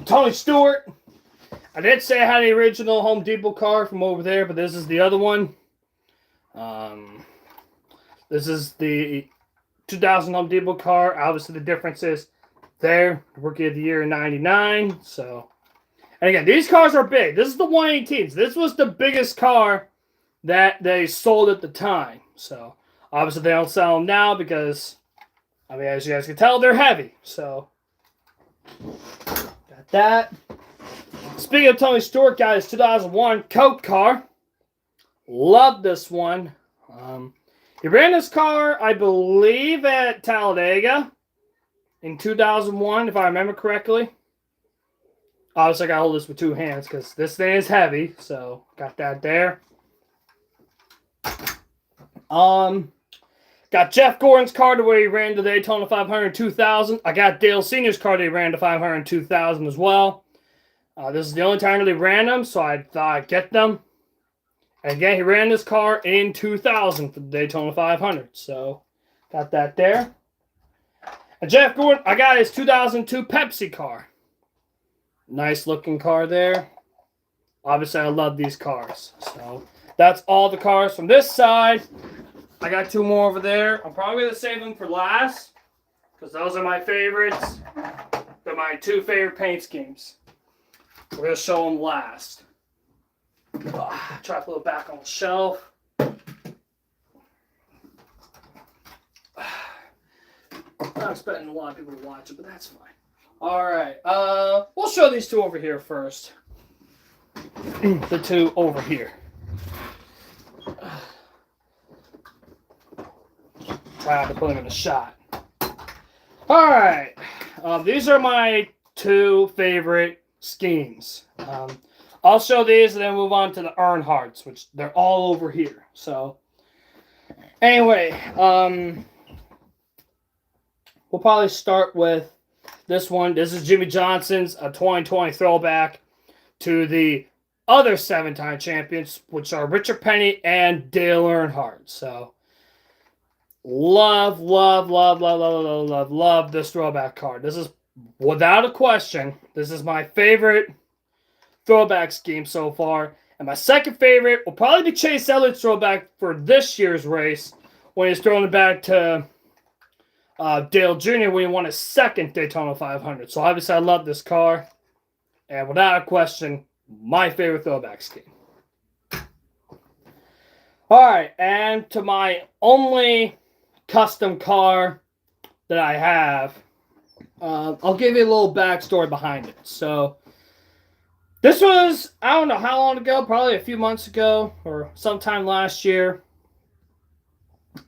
Tony Stewart. I did say I had the original Home Depot car from over there, but this is the other one. This is the 2000 Home Depot car. Obviously, the difference is there, Rookie of the Year in '99. So, and again, these cars are big. This is the 118s. This was the biggest car that they sold at the time. So, obviously, they don't sell them now because, I mean, as you guys can tell, they're heavy. So, got that. Speaking of Tony Stewart, guys, 2001 Coke car. Love this one. He ran this car, I believe, at Talladega in 2001, if I remember correctly. Obviously, I got to hold this with two hands because this thing is heavy. So, got that there. Got Jeff Gordon's car to where he ran the Daytona 500 in 2000. I got Dale Sr.'s car that he ran the 500 in 2000 as well. This is the only time that he ran them, so I thought I'd get them. And again, he ran this car in 2000 for the Daytona 500. So, got that there. And Jeff Gordon, I got his 2002 Pepsi car. Nice looking car there. Obviously, I love these cars. So, that's all the cars from this side. I got two more over there. I'm probably going to save them for last, because those are my favorites. They're my two favorite paint schemes. We're going to show them last. Try to put it back on the shelf. Not expecting a lot of people to watch it, but that's fine. Alright, we'll show these two over here first. The two over here. Try to put them in a shot. Alright, these are my two favorite schemes. I'll show these and then move on to the Earnhardts, which they're all over here. So, anyway, we'll probably start with this one. This is Jimmy Johnson's 2020 throwback to the other 7-time champions, which are Richard Petty and Dale Earnhardt. So, love this throwback card. This is, without a question, this is my favorite throwback scheme so far. And my second favorite will probably be Chase Elliott's throwback for this year's race, when he's throwing it back to Dale Jr. when he won his second Daytona 500. So obviously I love this car. And without a question, my favorite throwback scheme. Alright, and to my only custom car that I have, I'll give you a little backstory behind it. So, this was, I don't know how long ago, probably a few months ago, or sometime last year.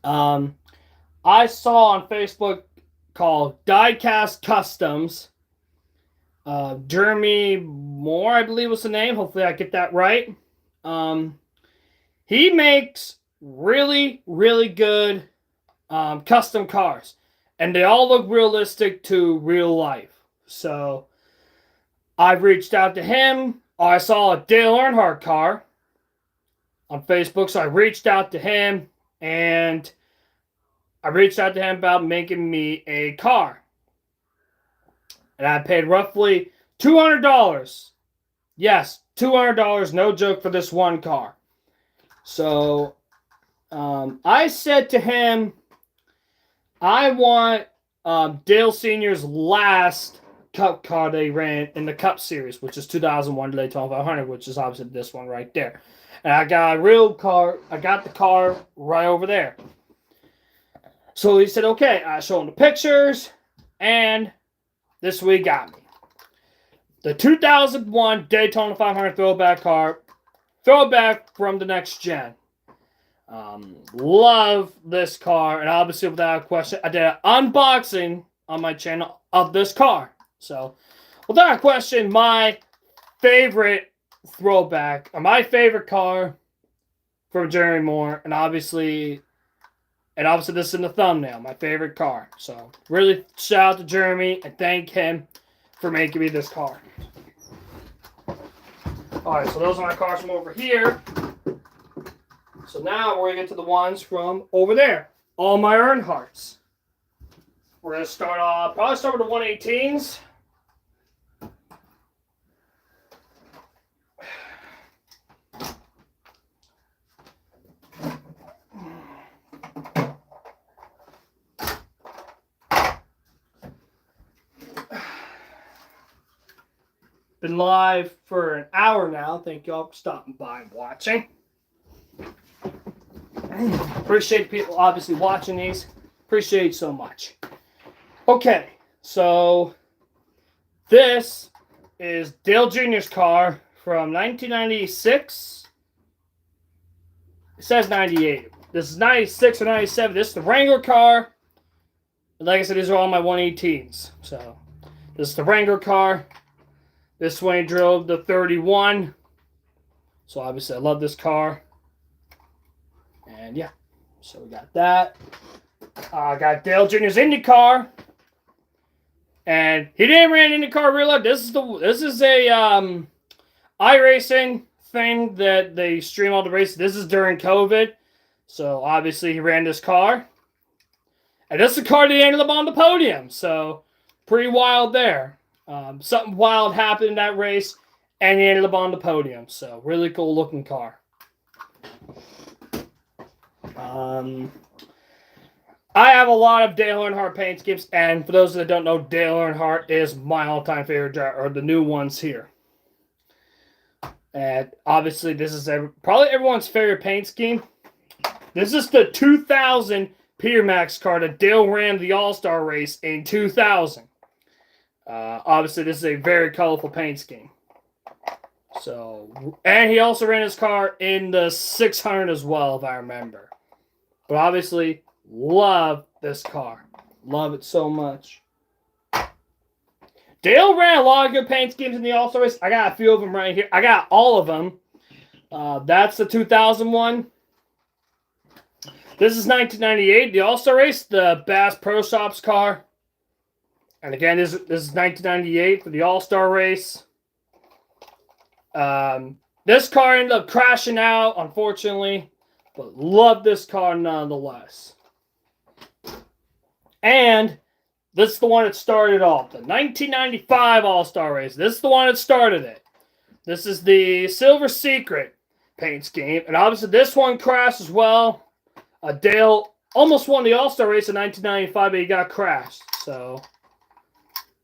I saw on Facebook called Diecast Customs. Jeremy Moore, I believe was the name. Hopefully I get that right. He makes really good custom cars. And they all look realistic to real life. So, I've reached out to him. I saw a Dale Earnhardt car on Facebook, so I reached out to him, and I reached out to him about making me a car. And I paid roughly $200. Yes, $200, no joke, for this one car. So, I said to him, I want Dale Sr.'s last Cup car they ran in the Cup Series, which is 2001 Daytona 500, which is obviously this one right there. And I got a real car. I got the car right over there. So he said, okay. I showed him the pictures, and this week got me. The 2001 Daytona 500 throwback car. Throwback from the next gen. Love this car, and obviously without a question, I did an unboxing on my channel of this car. So, without a question, my favorite throwback, or my favorite car from Jeremy Moore, and obviously this is in the thumbnail, my favorite car. So, really shout out to Jeremy and thank him for making me this car. Alright, so those are my cars from over here. So now we're going to get to the ones from over there. All my Earnhardts. We're going to start off, probably start with the 118s. Been live for an hour now. Thank you all for stopping by and watching. Appreciate people obviously watching these. Appreciate you so much. Okay, so this is Dale Jr.'s car from 1996. It says 98. This is 96 or 97. This is the Wrangler car. And like I said, these are all my 118s. So this is the Wrangler car. This one drove the 31. So obviously I love this car. And yeah, so we got that. I got Dale Jr.'s Indy car. And he didn't run an Indy car real life. This is a iRacing thing that they stream all the races. This is during COVID. So obviously he ran this car. And this is the car that he ended up on the podium. So pretty wild there. Something wild happened in that race, and he ended up on the podium. So, really cool looking car. I have a lot of Dale Earnhardt paint schemes, and for those that don't know, Dale Earnhardt is my all-time favorite driver, or the new ones here. And obviously, this is probably everyone's favorite paint scheme. This is the 2000 Peter Max car that Dale ran the All-Star race in 2000. Obviously, this is a very colorful paint scheme. So, and he also ran his car in the 600 as well, if I remember. But obviously, love this car. Love it so much. Dale ran a lot of good paint schemes in the All-Star race. I got a few of them right here. I got all of them. That's the 2000 one. This is 1998, the All-Star race, the Bass Pro Shops car. And again, this is 1998 for the All-Star race. This car ended up crashing out, unfortunately. But love this car nonetheless. And this is the one that started off. The 1995 All-Star race. This is the one that started it. This is the Silver Secret paint scheme. And obviously this one crashed as well. Dale almost won the All-Star race in 1995, but he got crashed. So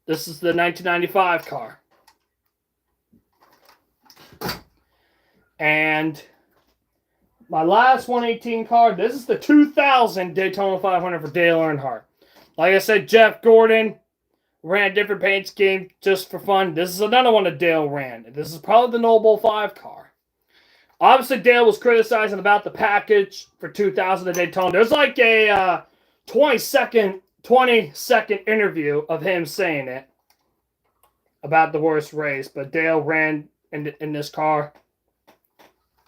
this is the 1995 car. And my last 118 car, this is the 2000 Daytona 500 for Dale Earnhardt. Like I said, Jeff Gordon ran a different paint scheme just for fun. This is another one that Dale ran. This is probably the Noble 5 car. Obviously, Dale was criticizing about the package for 2000 at Daytona. There's like a 20-second interview of him saying it about the worst race. But Dale ran in this car.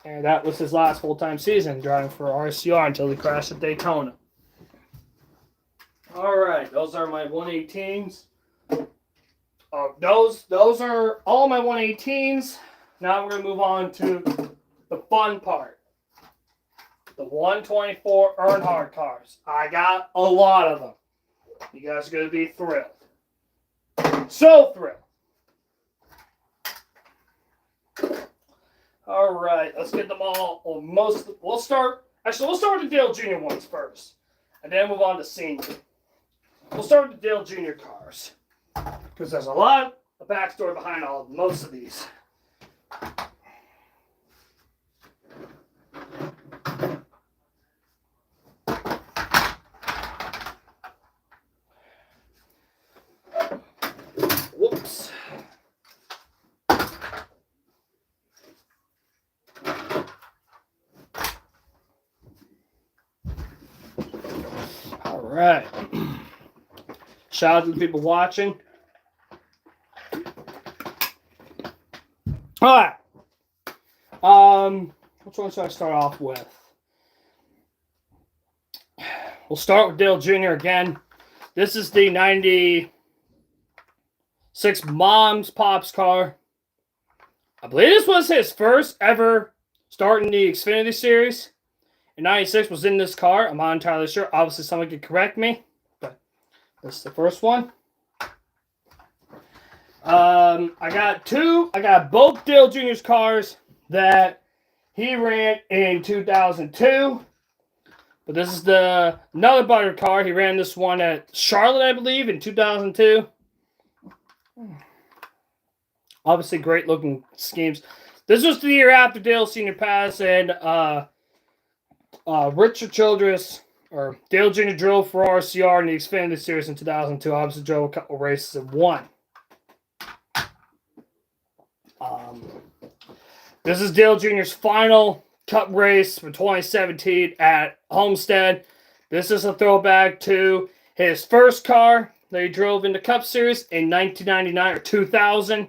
And that was his last full-time season driving for RCR until he crashed at Daytona. All right, those are my 118s. Those are all my 118s. Now we're going to move on to the fun part. The 124 Earnhardt cars. I got a lot of them. You guys are going to be thrilled. So thrilled. All right, let's get them all. We'll start with the Dale Jr. ones first, and then move on to senior. We'll start with the Dale Jr. cars, because there's a lot of backstory behind most of these. Whoops. All right. Shout out to the people watching. All right. Which one should I start off with? We'll start with Dale Jr. again. This is the 96 Mom's Pops car. I believe this was his first ever start in the Xfinity Series. In 96 was in this car. I'm not entirely sure. Obviously, someone could correct me. But this is the first one. I got both Dale Jr.'s cars that he ran in 2002. But this is another butter car. He ran this one at Charlotte, I believe, in 2002. Obviously, great looking schemes. This was the year after Dale Sr. passed, and Richard Childress, or Dale Jr. drove for RCR in the Xfinity Series in 2002. Obviously, drove a couple races and won. This is Dale Jr.'s final Cup race for 2017 at Homestead. This is a throwback to his first car that he drove in the Cup Series in 1999 or 2000.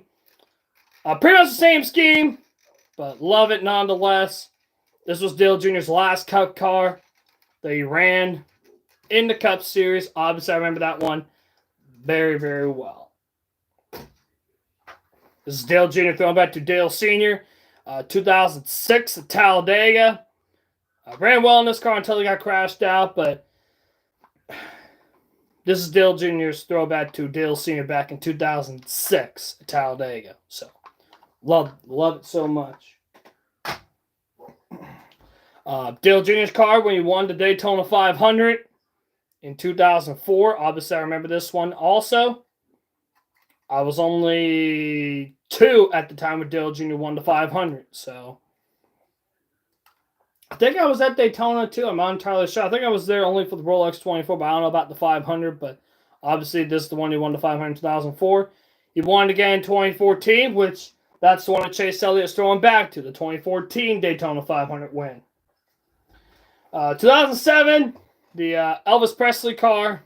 Pretty much the same scheme, but love it nonetheless. This was Dale Jr.'s last Cup car that he ran in the Cup Series. Obviously, I remember that one very, very well. This is Dale Jr. throwing back to Dale Sr. 2006 at Talladega. Ran well in this car until he got crashed out, but this is Dale Jr.'s throwback to Dale Sr. back in 2006 at Talladega. So, love it so much. Dale Jr.'s car when he won the Daytona 500 in 2004. Obviously, I remember this one also. I was only 2 at the time when Dale Jr. won the 500. So, I think I was at Daytona too. I'm not entirely sure. I think I was there only for the Rolex 24, but I don't know about the 500. But obviously, this is the one he won the 500 in 2004. He won again in 2014, which that's the one that Chase Elliott's throwing back to, the 2014 Daytona 500 win. 2007, the Elvis Presley car.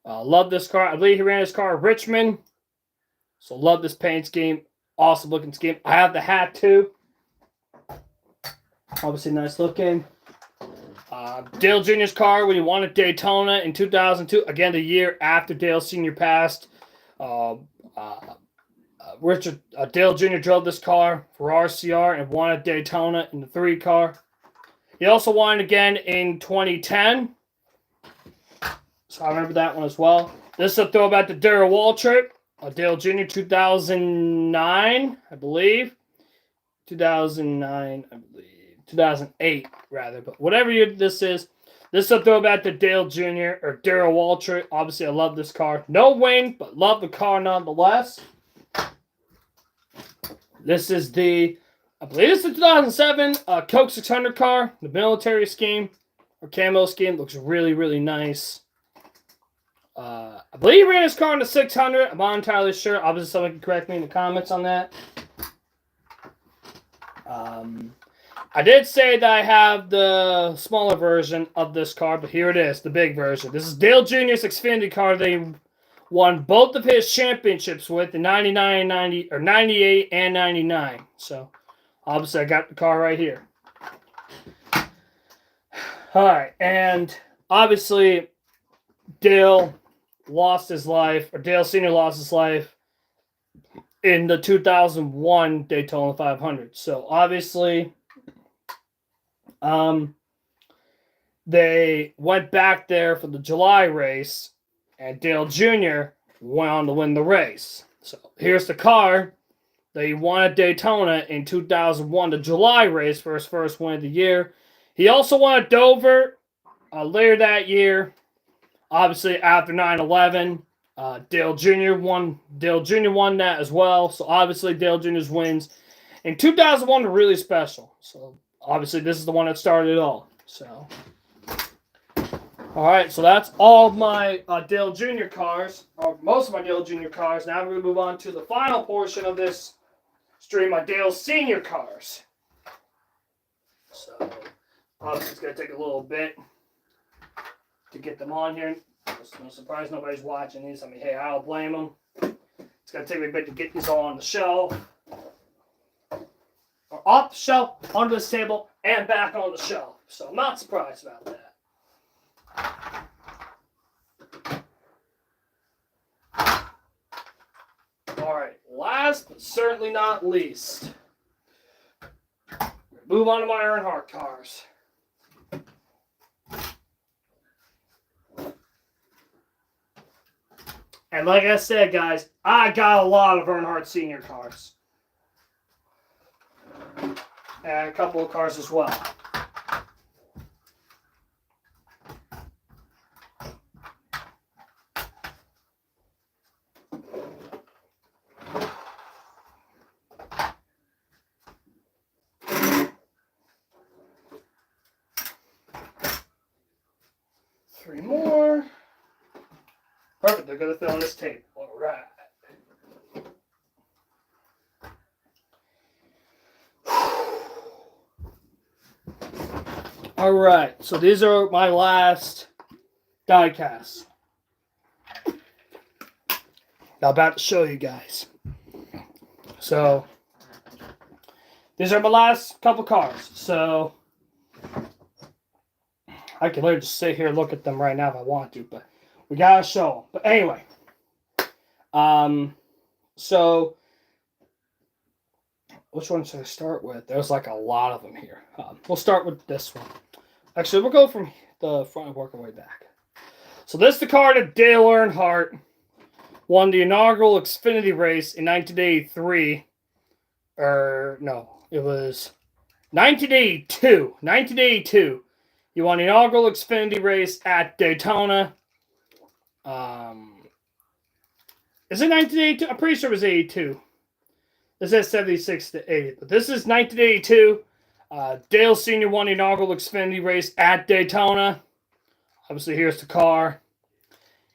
Love this car. I believe he ran his car at Richmond. So love this paint scheme. Awesome looking scheme. I have the hat too. Obviously nice looking. Dale Jr.'s car when he won at Daytona in 2002. Again, the year after Dale Sr. passed. Dale Jr. drove this car for RCR and won at Daytona in the 3 car. He also won again in 2010. So I remember that one as well. This is a throwback to Darrell Waltrip. Dale Jr. 2009, I believe. 2009, I believe. 2008, rather. But whatever year this is a throwback to Dale Jr. or Darrell Waltrip. Obviously, I love this car. No wing, but love the car nonetheless. This is I believe it's the 2007 Coke 600 car. The military scheme or camo scheme looks really, really nice. I believe he ran his car in the 600. I'm not entirely sure. Obviously, someone can correct me in the comments on that. I did say that I have the smaller version of this car, but here it is, the big version. This is Dale Jr.'s Xfinity car that he won both of his championships with in 98 and 99. So, obviously, I got the car right here. All right, and obviously, Dale lost his life, or Dale Sr. lost his life in the 2001 Daytona 500. So, obviously, they went back there for the July race, and Dale Jr. went on to win the race. So, here's the car that he won at Daytona in 2001, the July race for his first win of the year. He also won at Dover later that year. Obviously, after 9/11, Dale Jr. won that as well. So, obviously, Dale Jr.'s wins in 2001 were really special. So, obviously, this is the one that started it all. So, all right. So, that's all of my Dale Jr. cars, or most of my Dale Jr. cars. Now, we're going to move on to the final portion of this stream, my Dale Sr. cars. So, obviously, it's going to take a little bit to get them on here. It's no surprise nobody's watching these. I mean, hey, I don't blame them. It's going to take me a bit to get these all on the shelf. Or off the shelf, onto this table, and back on the shelf. So I'm not surprised about that. Alright, last last, but certainly not least, move on to my Earnhardt cars. And like I said, guys, I got a lot of Earnhardt Senior cars. And a couple of cars as well. Three more. Perfect, they're going to fill in this tape. All right. All right, so these are my last diecasts. I'm about to show you guys. So, these are my last couple cars. So, I can literally just sit here and look at them right now if I want to, but we gotta show them. But anyway, so which one should I start with? There's like a lot of them here. We'll start with this one. Actually, we'll go from the front and work our way back. So this is the car that Dale Earnhardt won the inaugural Xfinity race in 1983. Or no, it was 1982. 1982. He won the inaugural Xfinity race at Daytona. Is it 1982? I'm pretty sure it was 82. This says 76 to 80. But this is 1982. Dale Sr. won the inaugural Xfinity race at Daytona. Obviously, here's the car.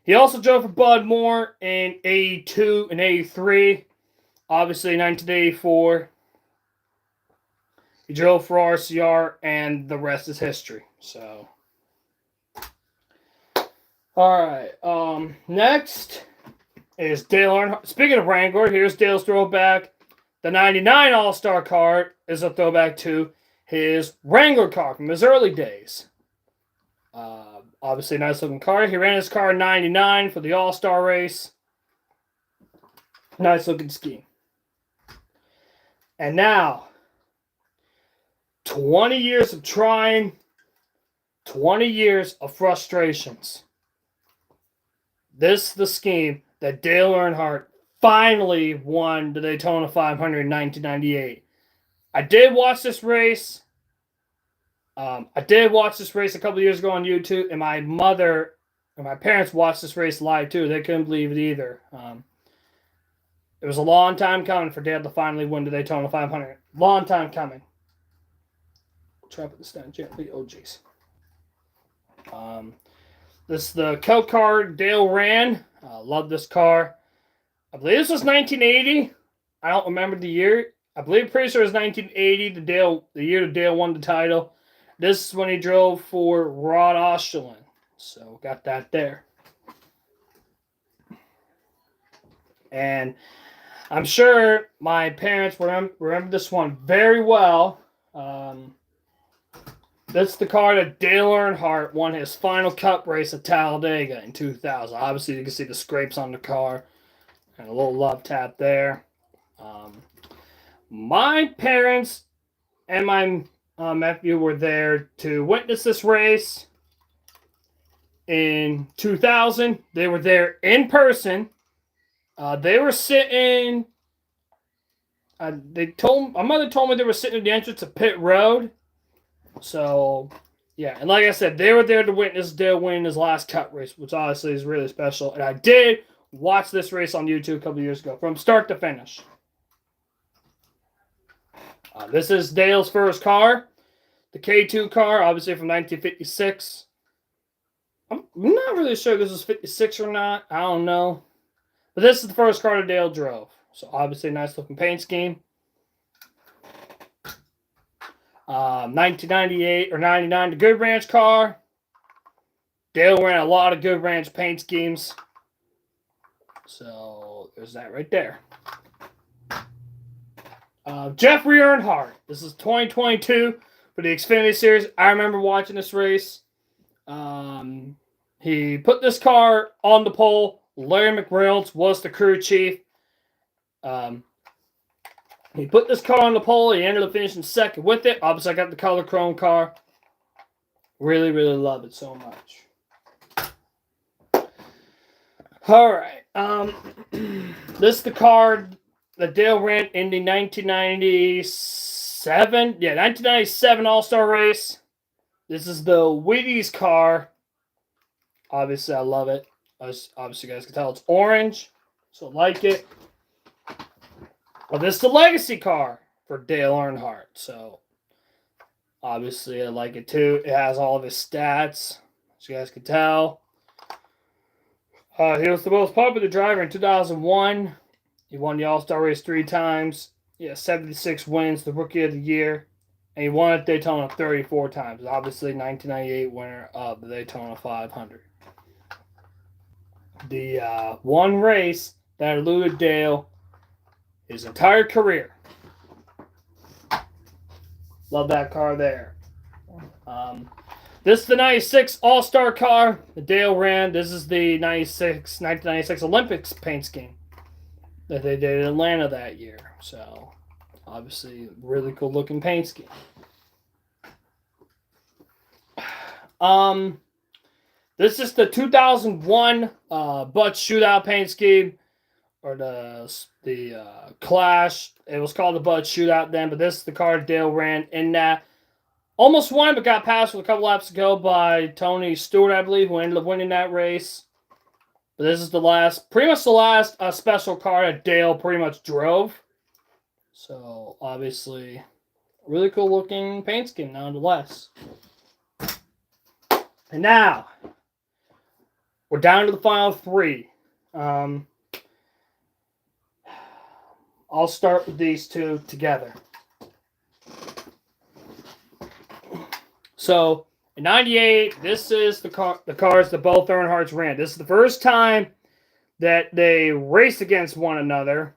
He also drove for Bud Moore in 82 and 83. Obviously, 1984. He drove for RCR, and the rest is history. So, all right. Next is Dale Earnhardt. Speaking of Wrangler, here's Dale's throwback. The 99 All-Star car is a throwback to his Wrangler car from his early days. Obviously, nice looking car. He ran his car in 99 for the All-Star race. Nice looking scheme. And now, 20 years of trying, 20 years of frustrations. This is the scheme that Dale Earnhardt finally won the Daytona 500 in 1998. I did watch this race. I did watch this race a couple years ago on YouTube, and my mother and my parents watched this race live too. They couldn't believe it either. It was a long time coming for Dale to finally win the Daytona 500. Long time coming. Try to put this down gently. Oh, jeez. This is the Coke car Dale ran. Love this car. I believe this was 1980. I don't remember the year. I believe pretty sure it was 1980. The year that Dale won the title. This is when he drove for Rod Osterlund. So got that there. And I'm sure my parents remember this one very well. That's the car that Dale Earnhardt won his final Cup race at Talladega in 2000. Obviously, you can see the scrapes on the car and a little love tap there. My parents and my nephew were there to witness this race in 2000. They were there in person. They were sitting. My mother told me they were sitting at the entrance of Pit Road. So, yeah, and like I said, they were there to witness Dale win his last Cup race, which obviously is really special. And I did watch this race on YouTube a couple years ago, from start to finish. This is Dale's first car, the K2 car, obviously from 1956. I'm not really sure if this was 56 or not. I don't know. But this is the first car that Dale drove. So, obviously, a nice looking paint scheme. 1998 or 99, the Good Ranch car. Dale ran a lot of Good Ranch paint schemes. So, there's that right there. Jeffrey Earnhardt. This is 2022 for the Xfinity Series. I remember watching this race. He put this car on the pole. Larry McReynolds was the crew chief. He put this car on the pole. He ended up finishing second with it. Obviously, I got the color chrome car. Really, really love it so much. All right. This is the car that Dale ran in the 1997. Yeah, 1997 All-Star race. This is the Wheaties car. Obviously, I love it. Obviously, you guys can tell it's orange, so I like it. Well, this is the legacy car for Dale Earnhardt, so obviously I like it too. It has all of his stats, as you guys can tell. He was the most popular driver in 2001. He won the All-Star race 3 times. He has 76 wins, the Rookie of the Year. And he won at Daytona 34 times. Obviously, 1998 winner of the Daytona 500. The one race that eluded Dale his entire career. Love that car there. This is the 96 All-Star car that Dale ran. This is the 1996 Olympics paint scheme that they did in Atlanta that year. So, obviously, really cool looking paint scheme. This is the 2001 Butch Shootout paint scheme, or the Clash. It was called the Butch Shootout then, but this is the car Dale ran in that. Almost won, but got passed with a couple laps to go by Tony Stewart, I believe, who ended up winning that race. But this is the last, pretty much the last special car that Dale pretty much drove. So, obviously, really cool looking paint scheme nonetheless. And now, we're down to the final 3. I'll start with these two together. So, in 98, this is the cars that both Earnhardts ran. This is the first time that they raced against one another.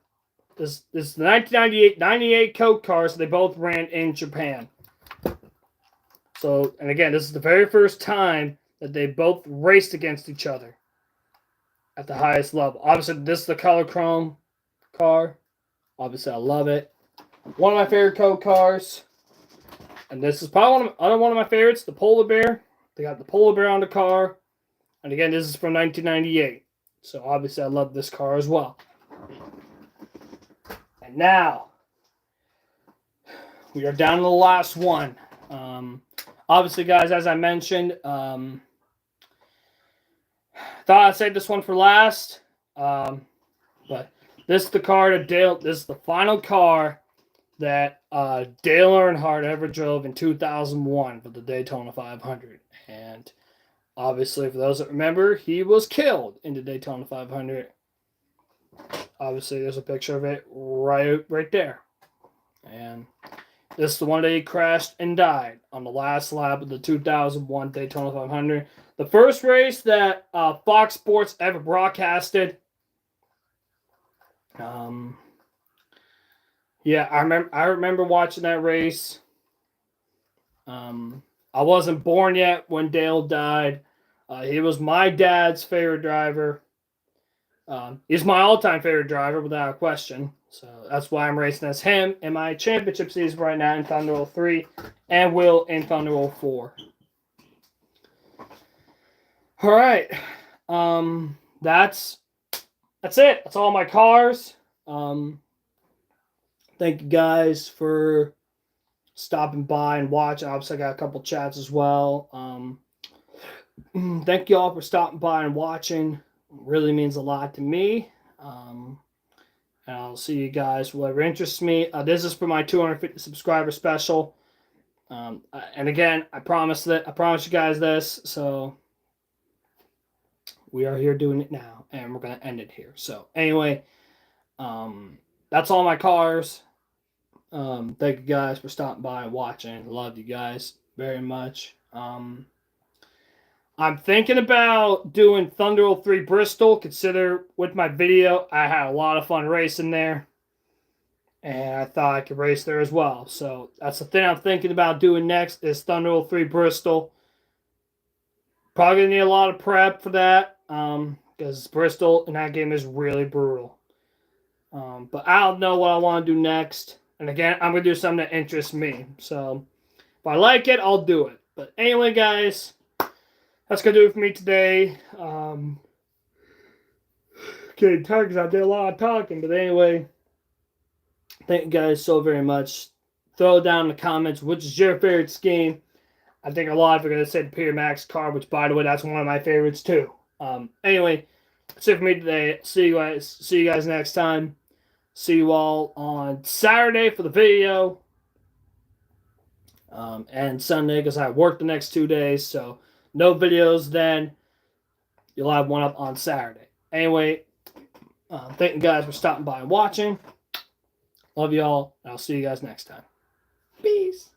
This is the 1998 Coke cars they both ran in Japan. So, and again, this is the very first time that they both raced against each other at the highest level. Obviously, this is the color chrome car. Obviously, I love it. One of my favorite Coke cars. And this is probably one of my favorites, the Polar Bear. They got the Polar Bear on the car. And again, this is from 1998. So obviously I love this car as well. And now, we are down to the last one. Obviously, guys, as I mentioned, thought I'd save this one for last. But this is the car that Dale, this is the final car that Dale Earnhardt ever drove in 2001 for the Daytona 500. And obviously, for those that remember, he was killed in the Daytona 500. Obviously, there's a picture of it right there. And this is the one that he crashed and died on the last lap of the 2001 Daytona 500. The first race that Fox Sports ever broadcasted. Yeah, I remember watching that race. I wasn't born yet when Dale died. He was my dad's favorite driver. He's my all-time favorite driver without a question. So that's why I'm racing as him in my championship season right now in Thunder Roll 3 and Will in Thunder Roll 4. All right. That's it. That's all my cars. Thank you guys for stopping by and watching. Obviously, I got a couple chats as well. Thank you all for stopping by and watching. It really means a lot to me. And I'll see you guys, whatever interests me. This is for my 250 subscriber special. And again, I promise you guys this. So we are here doing it now, and we're going to end it here. So anyway, that's all my cars. Thank you guys for stopping by and watching. Love you guys very much. I'm thinking about doing Thunder Roll 3 Bristol. Consider with my video, I had a lot of fun racing there. And I thought I could race there as well. So that's the thing I'm thinking about doing next is Thunder Roll 3 Bristol. Probably going to need a lot of prep for that. Because Bristol in that game is really brutal. But I don't know what I want to do next. And again, I'm going to do something that interests me. So if I like it, I'll do it. But anyway, guys, that's going to do it for me today. Okay, because I did a lot of talking. But anyway, thank you guys so very much. Throw down in the comments which is your favorite scheme. I think a lot of you are going to say the Peter Max car, which, by the way, that's one of my favorites, too. Anyway, that's it for me today. See you guys next time. See you all on Saturday for the video. And Sunday, because I work the next 2 days. So, no videos then. You'll have one up on Saturday. Anyway, thank you guys for stopping by and watching. Love you all. And I'll see you guys next time. Peace.